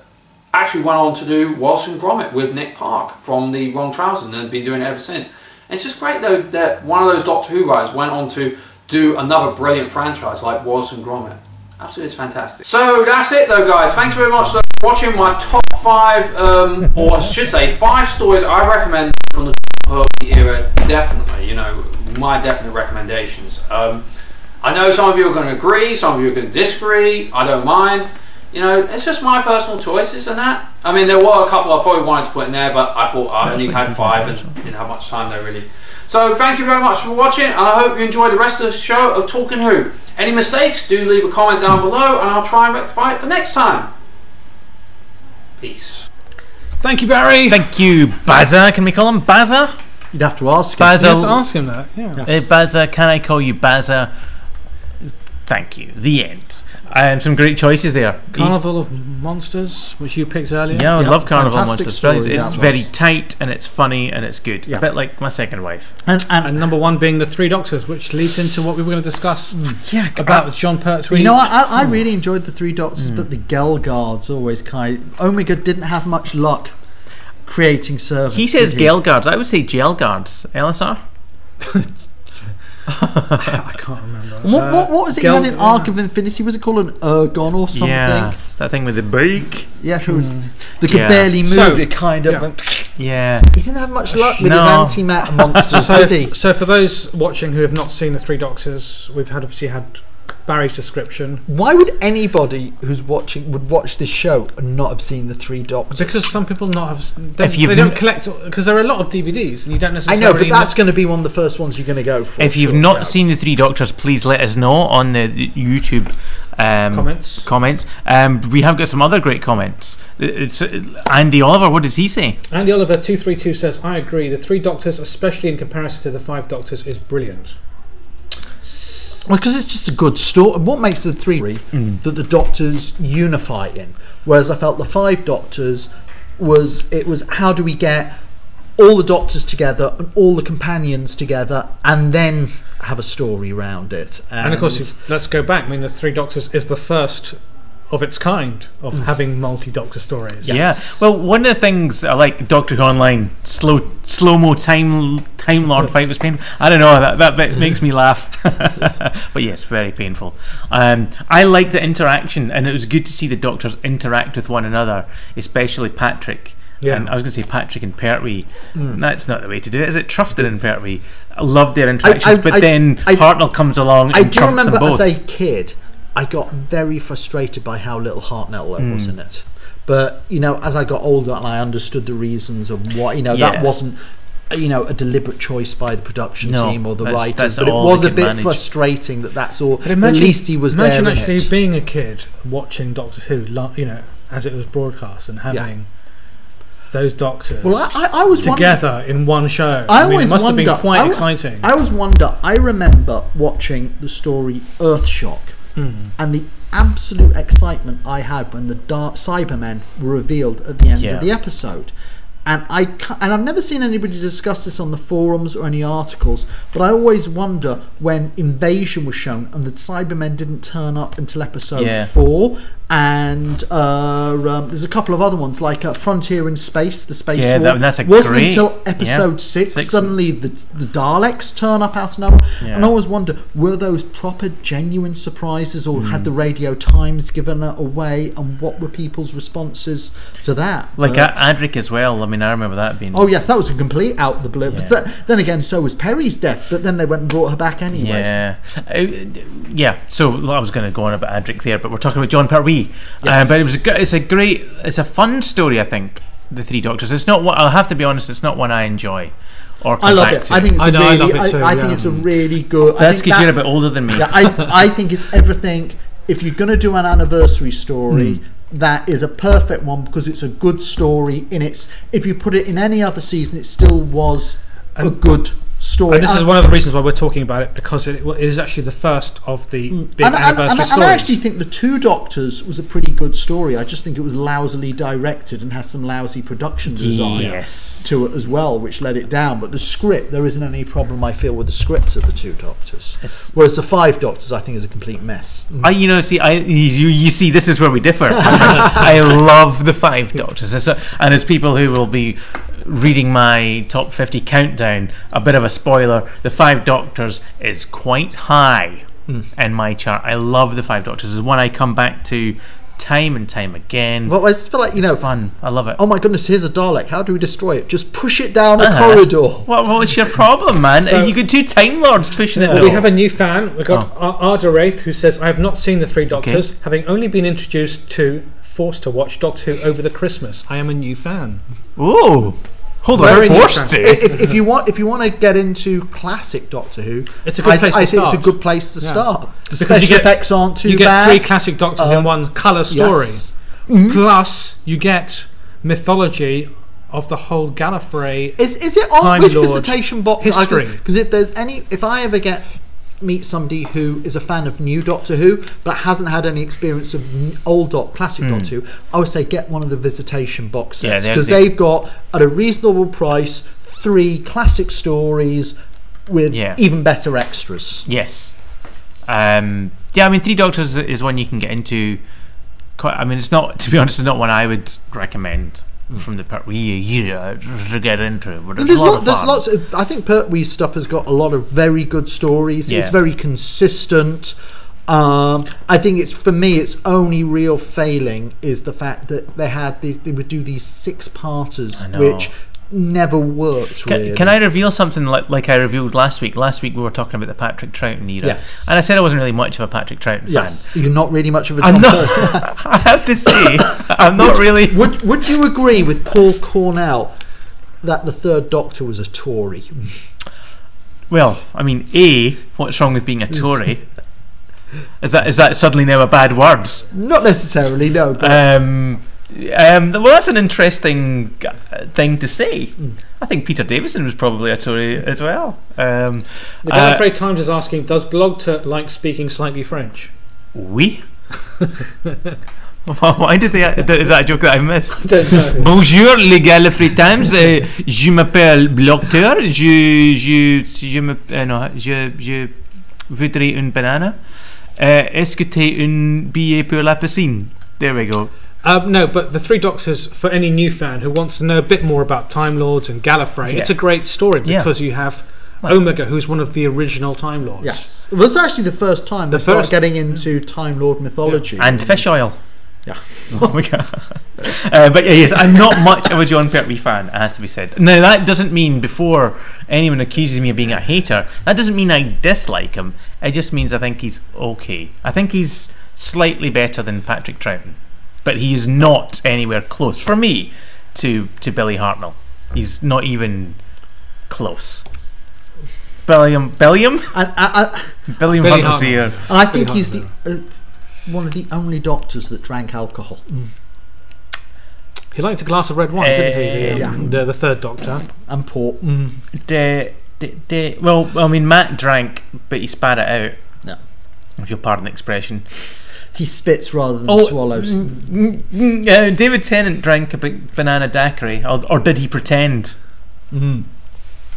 actually went on to do Wallace and Gromit with Nick Park from the Wrong Trousers, and has been doing it ever since. And it's just great though that one of those Doctor Who writers went on to do another brilliant franchise like Wallace and Gromit. Absolutely, it's fantastic. So that's it though, guys. Thanks very much for watching my top 5, or I should say 5 stories I recommend from the Pertwee era. Definitely, you know, my definite recommendations. I know some of you are going to agree, some of you are going to disagree. I don't mind. You know, it's just my personal choices and that. I mean, there were a couple I probably wanted to put in there, but I thought I only had 5 and didn't have much time there really. So thank you very much for watching, and I hope you enjoyed the rest of the show of Talking Who. Any mistakes, do leave a comment down below, and I'll try and rectify it for next time. Peace. Thank you, Barry. Thank you, Bazza. Can we call him Bazza? You'd have to ask him. You have to ask him that, yeah. Yes. Bazza, can I call you Bazza? Thank you. The end. Some great choices there. Carnival of Monsters, which you picked earlier. Yeah, I love Carnival of fantastic Monsters. story, It's very tight and it's funny and it's good. Yeah. A bit like my second wife. And number 1 being the 3 Doctors, which leads into what we were going to discuss about Jon Pertwee. You know, I really enjoyed the 3 Doctors, but the Gelgards always Omega didn't have much luck creating servants. He says Gelgards. I would say jail guards. LSR? I can't remember. What was it he had in Arc of Infinity? Was it called an Ergon or something? Yeah, that thing with the beak. Yeah, it was. They could barely move it, kind of. Yeah. He didn't have much luck with his antimatter monsters, did he? So for those watching who have not seen the 3 Doctors, we've obviously had Barry's description. Why would anybody who's watching would watch this show and not have seen the 3 Doctors? Because some people they don't collect, because there are a lot of DVDs and you don't necessarily. I know, but that's going to be one of the first ones you're going to go for. If you've not seen the 3 Doctors, please let us know on the YouTube comments. We have got some other great comments. It's Andy Oliver. What does he say? Andy Oliver 232 says, I agree, the 3 Doctors, especially in comparison to the 5 Doctors, is brilliant. Well, because it's just a good story. What makes the 3 that the Doctors unify in? Whereas I felt the 5 Doctors was how do we get all the Doctors together and all the companions together and then have a story around it. And of course, let's go back. I mean, the 3 Doctors is the first of its kind of having multi-Doctor stories. Yes. Yeah. Well, one of the things I like Doctor Who Online, slow-mo Time Lord fight was painful. I don't know, that bit makes me laugh. But yes, very painful. I like the interaction, and it was good to see the Doctors interact with one another, especially Patrick. Yeah. And I was going to say Patrick and Pertwee. That's not the way to do it, is it? Troughton and Pertwee. I loved their interactions, but then Hartnell comes along and trumps them both. As a kid, I got very frustrated by how little Hartnell there was in it. But, you know, as I got older and I understood the reasons of what, you know, that wasn't a deliberate choice by the production team or the writers, but it all was they a could bit manage. frustrating that's all. But imagine, at least he was there. Imagine in actually it. being a kid watching Doctor Who, as it was broadcast, and having those Doctors I was together in one show. I mean, always it must have been wonder- quite exciting. I always wonder. I remember watching the story Earthshock, and the absolute excitement I had when the Dark Cybermen were revealed at the end of the episode. And I've never seen anybody discuss this on the forums or any articles, but I always wonder when Invasion was shown and the Cybermen didn't turn up until episode 4, and there's a couple of other ones like Frontier in Space, the Space War. That's a wasn't great, until episode 6 suddenly the Daleks turn up out of nowhere. And I always wonder, were those proper genuine surprises, or had the Radio Times given it away, and what were people's responses to that? Like Adric as well. I mean, I remember that being... Oh yes, that was a complete out of the blue. But then again, so was Perry's death, but then they went and brought her back anyway. So I was going to go on about Adric there, but we're talking about John Pertwee. Yes. But it's a fun story, I think, The Three Doctors. It's not what, I'll have to be honest, it's not one I enjoy or come I love back it. to. I think it's I love it too, I think it's a really good. That's because you're a bit older than me. I think it's everything. If you're going to do an anniversary story, that is a perfect one, because it's a good story in its. If you put it in any other season, it still was a good story. And this is one of the reasons why we're talking about it, because it is actually the first of the big anniversary stories. And I actually think The Two Doctors was a pretty good story. I just think it was lousily directed and has some lousy production design to it as well, which let it down. But the script, there isn't any problem, I feel, with the scripts of The Two Doctors. Whereas The Five Doctors, I think, is a complete mess. You see, this is where we differ. I love The Five Doctors. And as people who will be reading my top 50 countdown, a bit of a spoiler, The Five Doctors is quite high in my chart. I love The Five Doctors. It's one I come back to time and time again. Well, I just feel like, it's fun. I love it. Oh my goodness, here's a Dalek. How do we destroy it? Just push it down the corridor. What's your problem, man? So, you got two Time Lords pushing it. We have a new fan. We've got Arda Wraith, who says, I have not seen The Three Doctors, having only been introduced to, forced to watch Doctor Who over the Christmas. I am a new fan. Ooh. Hold on, Very forced to. If you want to get into classic Doctor Who, it's a good place to start. I think it's a good place to start. The Because special effects aren't too bad. You get three classic Doctors in one colour story. Yes. Plus, you get mythology of the whole Gallifrey. Is it on Time which Lord visitation box? history? Because if I ever meet somebody who is a fan of new Doctor Who but hasn't had any experience of classic Doctor Who, I would say get one of the visitation box sets, because they've got, at a reasonable price, 3 classic stories with even better extras. Yes. I mean, Three Doctors is one you can get into. It's not, to be honest, it's not one I would recommend from the Pertwee to get into, but there's lots of, I think Pertwee's stuff has got a lot of very good stories. It's very consistent. I think its only real failing is the fact that they would do these 6-parters, which never worked. Can I reveal something like I revealed last week? Last week we were talking about the Patrick Troughton era. Yes. And I said I wasn't really much of a Patrick Troughton fan. Yes. You're not really much of a I'm John not. Paul. I have to say, I'm not really. Would you agree with Paul Cornell that the Third Doctor was a Tory? Well, I mean, what's wrong with being a Tory? Is that suddenly now a bad word? Not necessarily, no. But well, that's an interesting thing to say. I think Peter Davison was probably a Tory as well. The Gallifrey Times is asking, does Blogter like speaking slightly French? Oui. Why did they? Is that a joke that I missed? I don't know. Bonjour, les Gallifrey Times. Je m'appelle Blogter. Je voudrais une banana. Est-ce que t'es un billet pour la piscine? There we go. No, but The Three Doctors, for any new fan who wants to know a bit more about Time Lords and Gallifrey, it's a great story because you have Omega, who's one of the original Time Lords. Yes. It was actually the first time they started getting into Time Lord mythology. And fish oil. Yeah. But yes, I'm not much of a John Pertwee fan, it has to be said. Now, that doesn't mean, before anyone accuses me of being a hater, that doesn't mean I dislike him. It just means I think he's okay. I think he's slightly better than Patrick Troughton, but he is not anywhere close, for me, to Billy Hartnell. He's not even Close. Billiam Billy Hunter's here. And I think he's the one of the only doctors that drank alcohol. He liked a glass of red wine, didn't he? The third Doctor. And port. Well, I mean, Matt drank, but he spat it out. No. If you'll pardon the expression. He spits rather than swallows. David Tennant drank a big banana daiquiri, or did he pretend?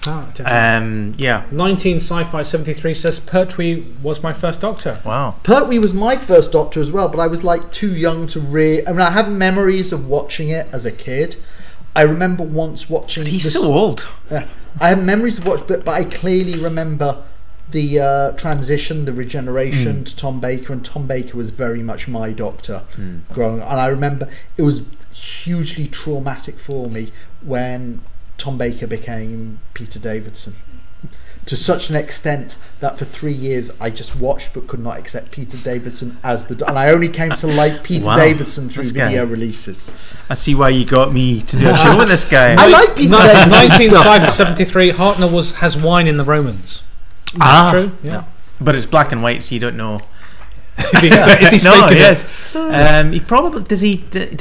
Yeah. 19 Sci-Fi 73 says Pertwee was my first Doctor. Wow. Pertwee was my first Doctor as well, but I was like too young to I mean, I have memories of watching it as a kid. I remember once watching. But he's so old. I have memories of watching, but I clearly remember the transition, the regeneration to Tom Baker, and Tom Baker was very much my Doctor growing up. And I remember it was hugely traumatic for me when Tom Baker became Peter Davidson, to such an extent that for 3 years I just watched but could not accept Peter Davidson as the and I only came to like Peter Davidson through video releases. I see why you got me to do a show with this guy. I like Peter Davidson. 19 Sci-Fi 73 Hartnell has wine in the Romans. That's true. Yeah. But it's black and white, so you don't know. if he's he probably does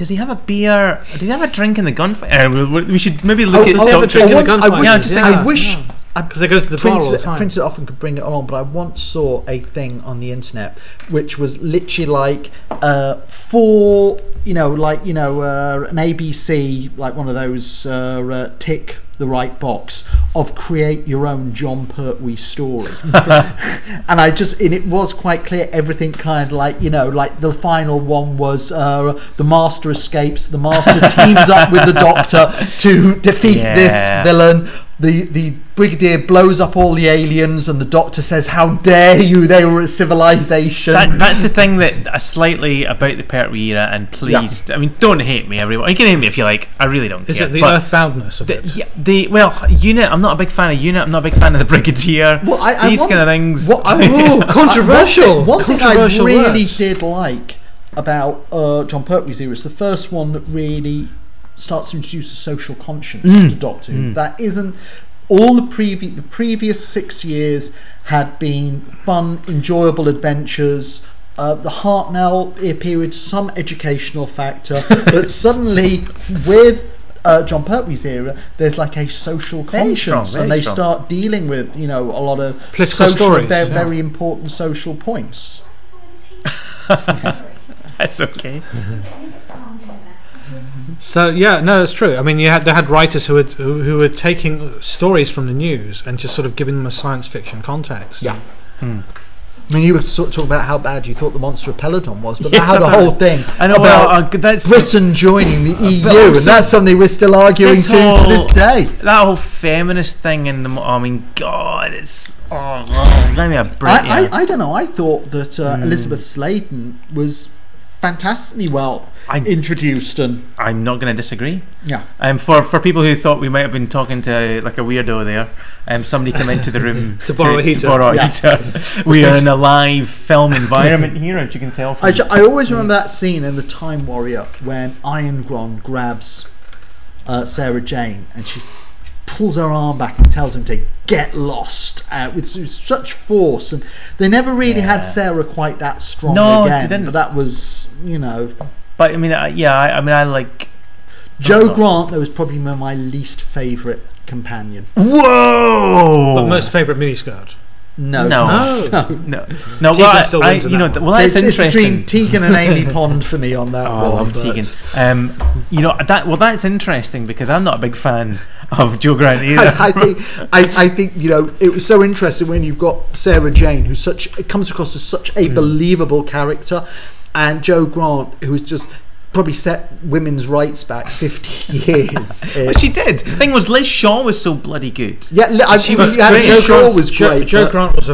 he have a beer? Does he have a drink in the gunfight? We should maybe look at have a drink in the gunfight. I wish because they go to the bar all the time. Printed it off and could bring it on, but I once saw a thing on the internet which was literally like an ABC, like one of those tick the right box of create your own John Pertwee story. And it was quite clear everything kind of like the final one was the Master escapes, the Master teams up with the Doctor to defeat this villain. The Brigadier blows up all the aliens, and the Doctor says, "How dare you? They were a civilization." That's the thing that slightly about the Pertwee era, and please, I mean, don't hate me, everyone. You can hate me if you like. I really don't care. Is it the earthboundness of it? Unit. I'm not a big fan of Unit. I'm not a big fan of the Brigadier. These kind of things. Controversial. One thing I really did like about John Pertwee's era is the first one that really starts to introduce a social conscience to Doctor Who. That isn't all the previous 6 years had been fun, enjoyable adventures. The Hartnell period, some educational factor, but suddenly with John Pertwee's era, there's like a social conscience, and they start dealing with a lot of political stories, very important social points. That's okay. So it's true. I mean, they had writers who were taking stories from the news and just sort of giving them a science fiction context. Yeah. I mean, you were sort of talking about how bad you thought the Monster of Peladon was, but how the whole thing about Britain joining the EU, and that's something we're still arguing to this day. That whole feminist thing in the... I mean, God, it's... give me a break. I don't know. I thought that Elizabeth Sladen was fantastically well introduced, and I'm not going to disagree. Yeah. For people who thought we might have been talking to like a weirdo there, somebody came into the room to borrow a heater. We are in a live film environment here, as you can tell. I always remember that scene in The Time Warrior when Irongron grabs Sarah Jane and she pulls her arm back and tells him to get lost with such force, and they never really had Sarah quite that strong again. They didn't. But that was, But I mean, I like Joe Grant. That was probably my least favourite companion. Whoa! But most favourite miniskirt. No. Tegan still wins that's it's interesting. Between Tegan and Amy Pond for me on that one. I love Tegan. That's interesting because I'm not a big fan of Joe Grant either. I think it was so interesting when you've got Sarah Jane, it comes across as such a believable character, and Joe Grant, who was just probably set women's rights back 50 years. But she did. The thing was, Liz Shaw was so bloody good. Yeah, she was great. Joe Grant was great. Joe Grant was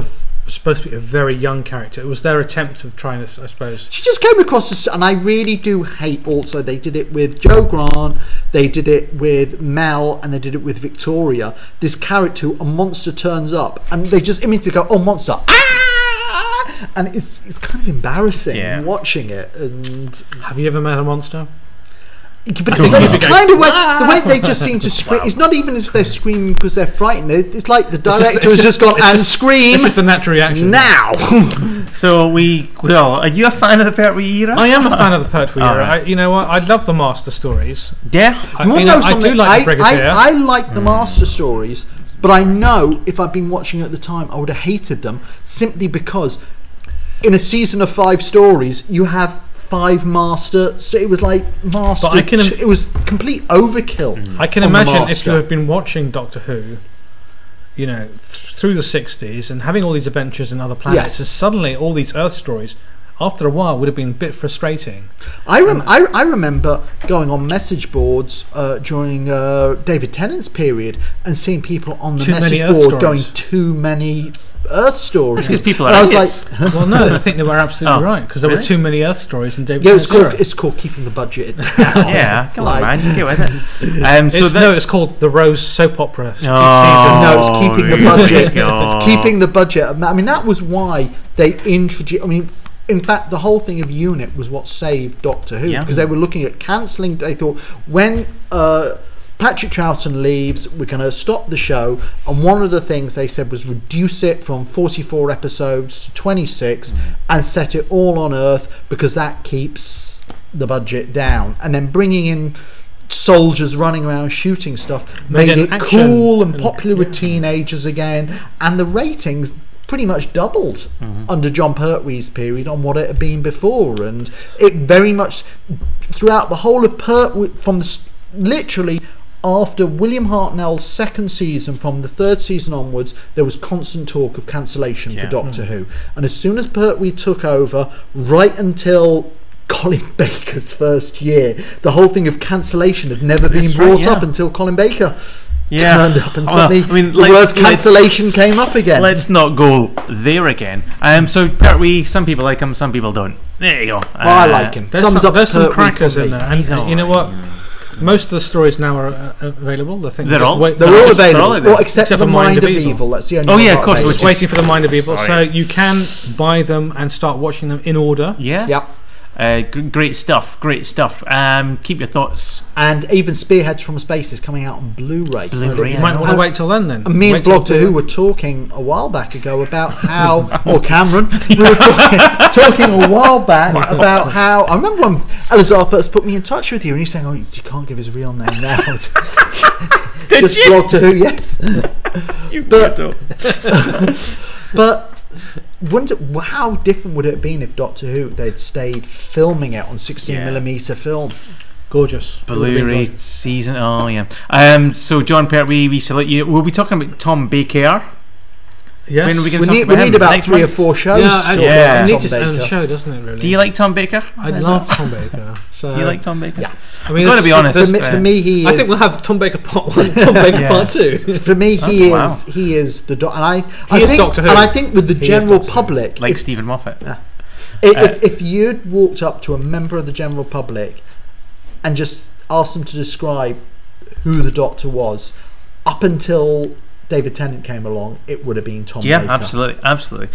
supposed to be a very young character. It was their attempt of trying to, I suppose. She just came across as, and I really do hate also, they did it with Joe Grant, they did it with Mel, and they did it with Victoria. This character, a monster turns up, and they just immediately go, "Oh, monster!" And it's kind of embarrassing watching it. And have you ever met a monster? But it's kind of the way they just seem to scream. It's not even as if they're screaming because they're frightened. It's like the director has just gone and scream. It's just the natural reaction now. So are you a fan of the Pertwee era? I am a fan of the Pertwee era. Right. You know what? I love the Master stories. Yeah. I do like the Brigadier. I like the Master stories, but I know if I'd been watching at the time, I would have hated them simply because in a season of 5 stories, you have 5 Master. So it was like Master. It was complete overkill. I can imagine if you had been watching Doctor Who, you know, through the 60s and having all these adventures in other planets, and suddenly all these Earth stories, after a while, would have been a bit frustrating. I remember going on message boards during David Tennant's period and seeing people on the message board going too many Earth stories. Because people are I was like, well, no, I think they were absolutely right because there were too many Earth stories in David. Yeah, it's called keeping the budget down. Yeah, come on, man, get with it. It's called the Rose soap opera season. No, it's keeping the budget. It's keeping the budget. I mean, that was why they introduced. I mean, in fact, the whole thing of UNIT was what saved Doctor Who because they were looking at cancelling. They thought when Patrick Troughton leaves, we're going to stop the show, and one of the things they said was reduce it from 44 episodes to 26 and set it all on Earth because that keeps the budget down, and then bringing in soldiers running around shooting stuff made it cool and popular with teenagers again, and the ratings pretty much doubled under John Pertwee's period on what it had been before, and it very much throughout the whole of Pertwee from literally after William Hartnell's second season, from the 3rd season onwards, there was constant talk of cancellation for Doctor Who. And as soon as Pertwee took over, right until Colin Baker's first year, the whole thing of cancellation had never been brought up until Colin Baker turned up, and suddenly the word cancellation came up again. Let's not go there again. So Pertwee, some people like him, some people don't. There you go. I like him. There's some crackers in there, and you know what? Most of the stories now are available. I think they're all available, well, except for the Mind of Evil. That's the only. Of course, we're just waiting for the Mind of Evil. So you can buy them and start watching them in order. Yep. Great stuff. Keep your thoughts. And even Spearhead from Space is coming out on Blu-ray. You might want to wait till then. Me and Doctor Who were talking a while back ago about how, or Cameron, we were talking a while back about how. I remember when Elazar first put me in touch with you, and you're saying, "Oh, you can't give his real name now." Just Doctor Who, yes. But how different would it have been if Doctor Who they'd stayed filming it on 16mm film? Gorgeous Blu-ray season. Oh yeah. So John Pertwee, we select you. We'll be talking about Tom Baker. Yes. When are we going to talk about him? We need about 3 or 4 shows. It needs its own show, doesn't it? Really. Do you like Tom Baker? I love Tom Baker. So you like Tom Baker? Yeah. I mean, I've got to be honest. For me, he is. I think we'll have Tom Baker Part 1, Tom Baker Part 2. For me, he is the Doctor. And I think Doctor Who. And I think with the general public, like Stephen Moffat. If you'd walked up to a member of the general public and just asked them to describe who the Doctor was, up until David Tennant came along, it would have been Tom Baker. Yeah, absolutely.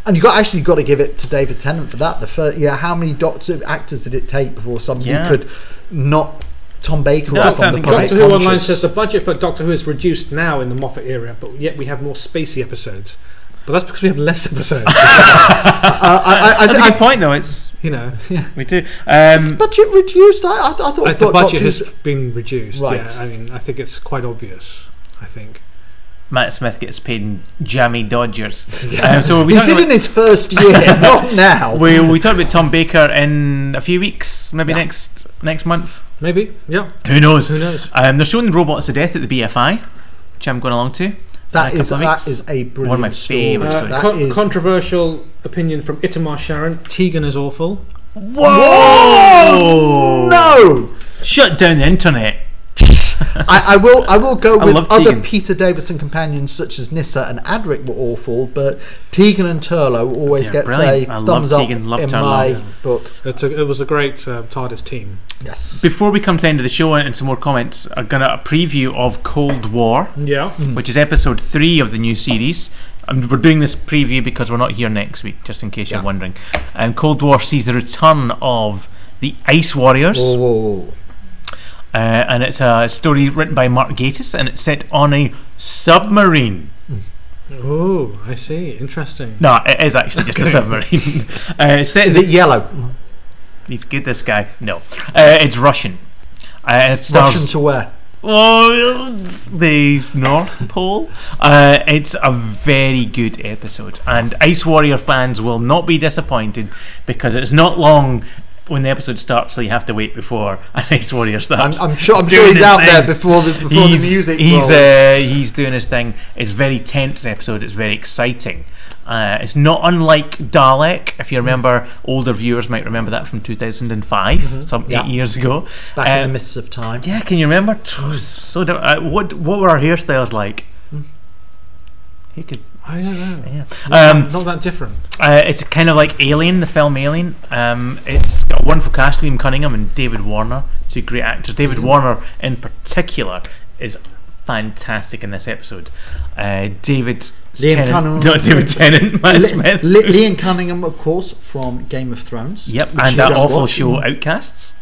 And you got to give it to David Tennant for that. The first, how many actors did it take before somebody could knock Tom Baker off on the public Doctor Who Online says the budget for Doctor Who is reduced now in the Moffat era, but yet we have more spacey episodes. But that's because we have less episodes. That's a good point, though. It's we do. Is budget reduced? I thought the budget has been reduced. Right. Yeah, I mean, I think it's quite obvious. I think. Matt Smith gets paid in jammy Dodgers. So he did in his first year, not now. We talk about Tom Baker in a few weeks, maybe next month. Maybe, yeah. Who knows? They're showing Robots to Death at the BFI, which I'm going along to. That is a brilliant one of my favourite stories. Controversial opinion from Itamar Sharon. Tegan is awful. Whoa! No! Shut down the internet. I will go with other Tegan. Peter Davison companions such as Nissa and Adric were awful, but Tegan and Turlo always gets a thumbs up in my book. It was a great TARDIS team. Yes. Before we come to the end of the show and some more comments, I'm going to a preview of Cold War, which is episode 3 of the new series. And we're doing this preview because we're not here next week, just in case you're wondering. Cold War sees the return of the Ice Warriors. and it's a story written by Mark Gatiss, and it's set on a submarine. Oh, I see. Interesting. No, it is actually just a submarine. Is it yellow? He's good, this guy. No, it's Russian. It stars Russian to where? Oh, the North Pole. It's a very good episode, and Ice Warrior fans will not be disappointed because it's not long when the episode starts, so you have to wait before an Ice Warrior starts. I'm sure he's out there before the music. He's doing his thing. It's a very tense episode. It's very exciting. It's not unlike Dalek. If you remember, older viewers might remember that from 2005, 8 years ago. Back in the mists of time. Yeah, can you remember? So what were our hairstyles like? He could. I don't know. Yeah. Not that different. It's kind of like Alien, the film Alien. It's got a wonderful cast, Liam Cunningham and David Warner, two great actors. David Warner, in particular, is fantastic in this episode. David Tennant, Matt Smith. Liam Cunningham, of course, from Game of Thrones. Yep, and that awful show Outcasts,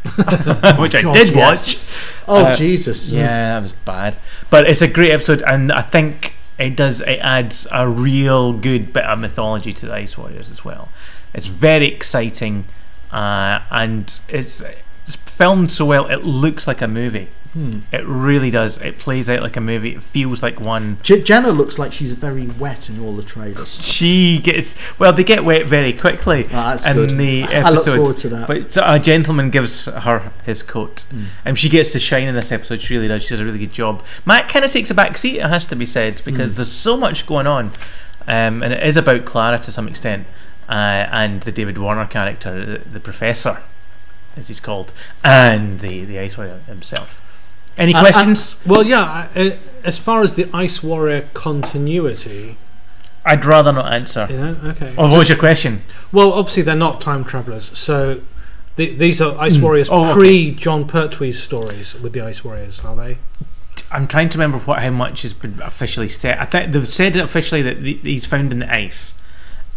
which I did watch. Oh, Jesus. Yeah, that was bad. But it's a great episode, and I think it adds a real good bit of mythology to the Ice Warriors as well. It's very exciting, and it's filmed so well. It looks like a movie. It really does. It plays out like a movie. It feels like one. Jenna looks like she's very wet in all the trailers. She gets they get wet very quickly. That's in good. the episode. I look forward to that. But a gentleman gives her his coat, and she gets to shine in this episode. She really does. She does a really good job. Matt kind of takes a back seat, it has to be said, because there's so much going on, and it is about Clara to some extent, and the David Warner character, the Professor, as he's called, and the Ice Warrior himself. Any questions? Well, yeah. As far as the Ice Warrior continuity, I'd rather not answer. Okay. What was your question? Well, obviously they're not time travelers, so these are Ice Warriors pre John Pertwee's stories with the Ice Warriors, are they? I'm trying to remember how much has been officially said. I think they've said officially that he's found in the ice,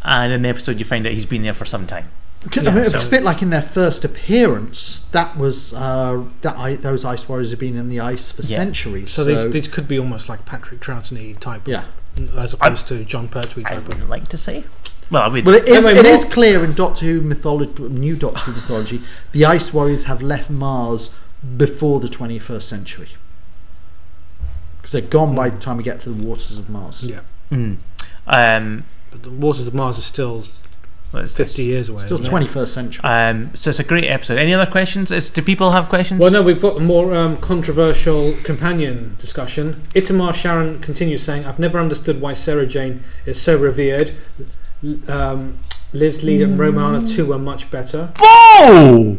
and in the episode you find out he's been there for some time. It's a bit like in their first appearance. That was those Ice Warriors have been in the ice for centuries. So these could be almost like Patrick Troughton type, as opposed to John Pertwee type. I wouldn't like to say. Well, it is clear in Doctor Who mythology, new Doctor Who mythology, the Ice Warriors have left Mars before the 21st century because they're gone by the time we get to the waters of Mars. Yeah. But the waters of Mars are still 50 years away. Still 21st century. So it's a great episode. Any other questions? Do people have questions? Well, no, we've got a more controversial companion discussion. Itamar Sharon continues saying, I've never understood why Sarah Jane is so revered. Liz Lee and Romana too were much better. Whoa!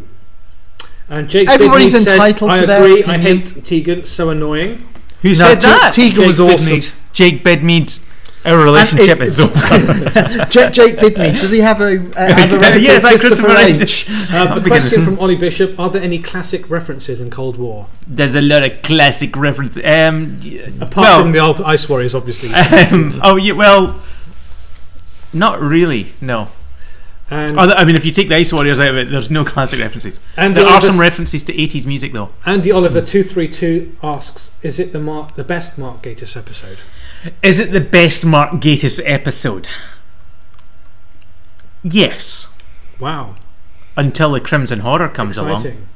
And Jake Everybody's Bidney entitled says, to I their agree, opinion. I hate Tegan, so annoying. Who said that? Tegan was awesome. Jake Bidmead. Our relationship is over. Jake Bidmead, does he have a relative? Yes, like Christopher H. A question from Ollie Bishop: are there any classic references in Cold War? There's a lot of classic references. Apart from the old Ice Warriors, obviously. Not really. No. And I mean, if you take the Ice Warriors out of it, there's no classic references. And there are some references to 80s music, though. Andy Oliver 232 asks: is it the best Mark Gatiss episode? Is it the best Mark Gatiss episode? Yes. Wow. Until the Crimson Horror comes along.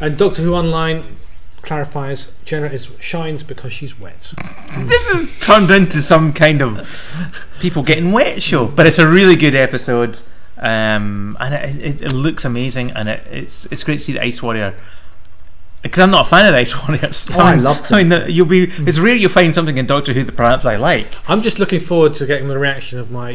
And Doctor Who Online clarifies Jenna shines because she's wet. This has turned into some kind of people getting wet show, but it's a really good episode, and it looks amazing, and it's great to see the Ice Warrior. Because I'm not a fan of the Ice Warriors. I love them. I mean, it's rare you find something in Doctor Who that perhaps I like. I'm just looking forward to getting the reaction of my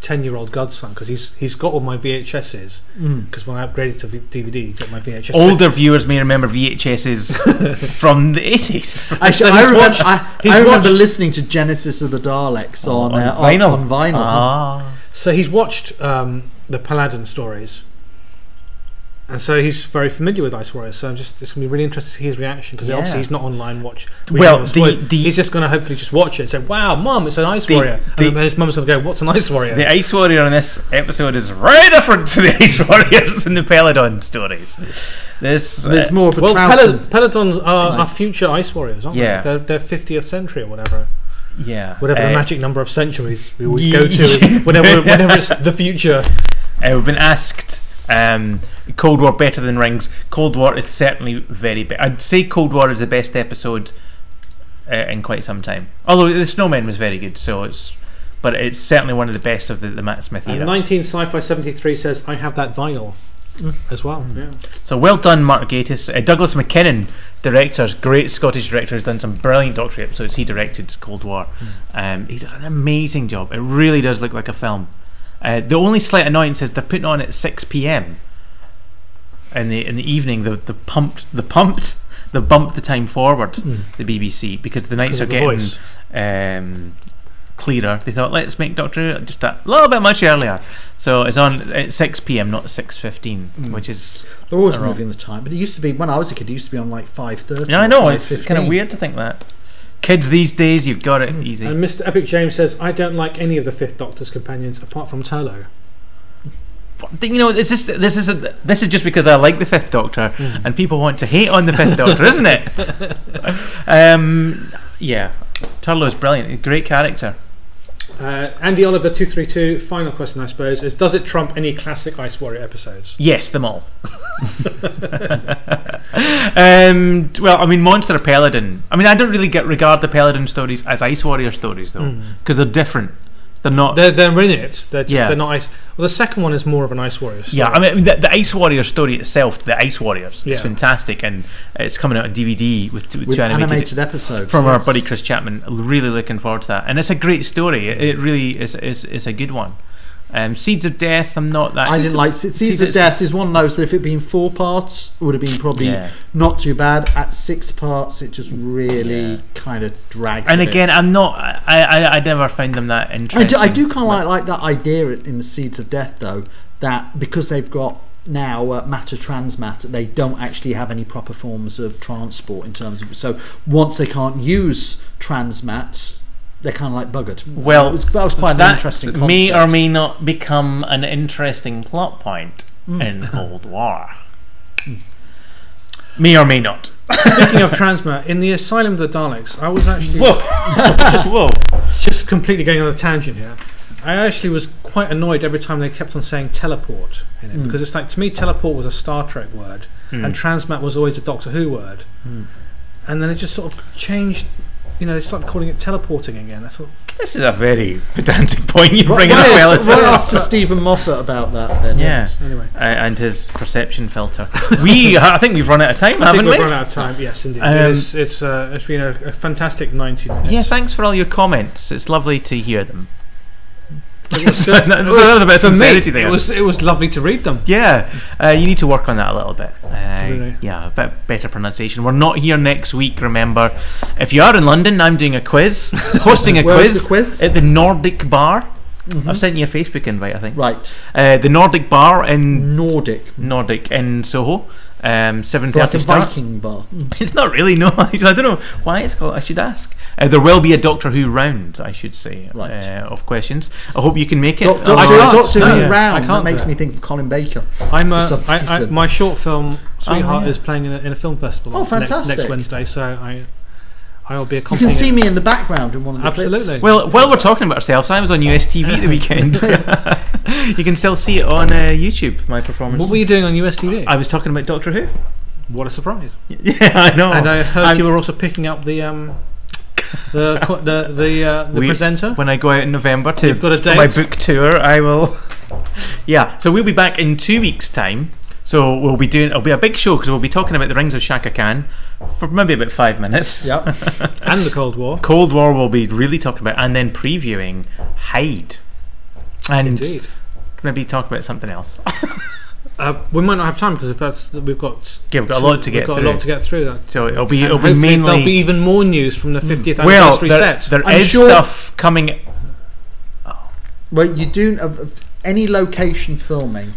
10-year-old godson, because he's got all my VHSs. Because when I upgraded to DVD, he got my VHS. Older viewers may remember VHSs from the 80s. Actually, I remember listening to Genesis of the Daleks on vinyl. So he's watched the Paladin stories. And so he's very familiar with Ice Warriors, so it's going to be really interesting to see his reaction, because obviously he's not online Well, he's just going to hopefully just watch it and say, "Wow, Mum, it's an Ice Warrior." And then his mum's going to go, "What's an Ice Warrior?" The Ice Warrior in this episode is very different to the Ice Warriors in the Peladon stories. There's more of a Peladons are future Ice Warriors, aren't they? They're 50th century or whatever. Yeah. Whatever the magic number of centuries we always go to whenever it's the future. We've been asked, Cold War better than Rings. Cold War is certainly very bad. I'd say Cold War is the best episode in quite some time. Although The Snowman was very good, but it's certainly one of the best of the Matt Smith era. 19 Sci-Fi 73 says, "I have that vinyl." As well. Yeah. So well done, Mark Gatiss. Douglas McKinnon, director, great Scottish director, has done some brilliant Doctor Who episodes. He directed Cold War. He does an amazing job. It really does look like a film. The only slight annoyance is they're putting on at 6 p.m. in the evening. They bumped the time forward. The BBC, because the nights are getting clearer. They thought, let's make Doctor Who just a little bit much earlier. So it's on at 6 p.m, not 6:15, which is... They're always moving the time. But it used to be, when I was a kid, it used to be on like 5:30. Yeah, I know. It's kind of weird to think that. Kids these days, you've got it easy. And Mr. Epic James says, "I don't like any of the Fifth Doctor's companions apart from Turlo." You know, this is just because I like the Fifth Doctor, and people want to hate on the Fifth Doctor, isn't it? Yeah, Turlo's brilliant. A great character. Andy Oliver 232. Final question, I suppose, is: does it trump any classic Ice Warrior episodes? Yes, them all. Well, I mean, Monster Peladon. I mean, I don't really regard the Peladon stories as Ice Warrior stories, though, because they're different. They're not. They're in it. They're not ice. Well, the second one is more of an Ice Warrior story. Yeah, I mean the Ice Warrior story itself, the Ice Warriors, is fantastic, and it's coming out on DVD with two animated episodes from our buddy Chris Chapman. Really looking forward to that, and it's a great story. It really is a good one. Seeds of Death, I'm not that... I didn't like Seeds of Death is one of those that if it had been 4 parts, it would have been probably not too bad. At 6 parts, it just really kind of drags. And again, I'm not... I never found them that interesting. I do kind of like that idea in the Seeds of Death, though, that because they've got now matter transmat, they don't actually have any proper forms of transport in terms of... So once they can't use transmats, they're kind of like buggered. Well, that was quite an interesting concept. May or may not become an interesting plot point in Cold War. May or may not. Speaking of transmat, in the Asylum of the Daleks, I was actually just completely going on a tangent here. I actually was quite annoyed every time they kept on saying teleport in it, because it's like, to me, teleport was a Star Trek word, and transmat was always a Doctor Who word, and then it just sort of changed. You know, they started calling it teleporting again. I thought, this is a very pedantic point you bring up. Right after Stephen Moffat about that, then. Yeah. Anyway, and his perception filter. I think we've run out of time, haven't we? We've run out of time. Yes, indeed. It's been a fantastic 90 minutes. Yeah, thanks for all your comments. It's lovely to hear them. It was lovely to read them. Yeah, you need to work on that a little bit. Yeah, a bit better pronunciation. We're not here next week, remember. If you are in London, I'm doing a quiz, hosting a quiz at the Nordic Bar. I've sent you a Facebook invite, I think. Right. The Nordic Bar in Nordic in Soho. 7:30 like a start. Viking bar. It's not really, no. I don't know why it's called. I should ask. There will be a Doctor Who round, I should say, of questions. I hope you can make it. Doctor Who round. That makes me think of Colin Baker. My short film Sweetheart is playing in a film festival. Oh, fantastic! Next Wednesday, so I'll be accompanying. You can see me in the background in one of the clips. Well, while we're talking about ourselves, I was on US TV the weekend. You can still see it on YouTube, my performance. What were you doing on US TV? I was talking about Doctor Who. What a surprise! Yeah, I know. And I heard you were also picking up the presenter. When I go out in November You've got a date? for my book tour, I will. Yeah, so we'll be back in 2 weeks' time. So it'll be a big show because we'll be talking about the Rings of Shaka Khan for maybe about 5 minutes. Yep. And the Cold War. Cold War we'll be really talking about, and then previewing Hyde. And indeed. Maybe talk about something else. We might not have time because we've got a lot to get through. We've got a lot to get through. So it'll be mainly. There'll be even more news from the 50th anniversary set. There is stuff coming. Well, you do any location filming.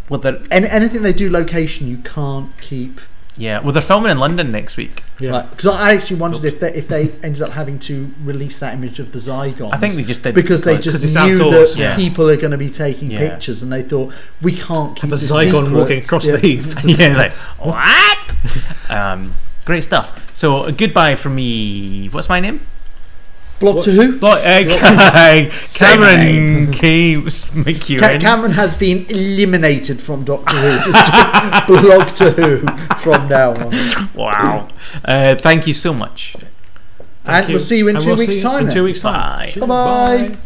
Well, they're anything they do location, you can't keep. yeah. Well, they're filming in London next week. Yeah. Because I actually wondered if they ended up having to release that image of the Zygons. I think they just did because they 'cause just it's knew outdoors, that yeah. people are going to be taking Yeah. pictures, and they thought we can't keep The this Zygon secret. walking across the heath. yeah, like what? Great stuff. So goodbye from me. What's my name? Block to who? Cameron K. McEwen. Cameron has been eliminated from Doctor Who. Just Block to Who from now on. Wow. Thank you so much. And we'll see you in And 2 we'll weeks' see you time. in then. 2 weeks' time. Bye. Bye-bye. Bye.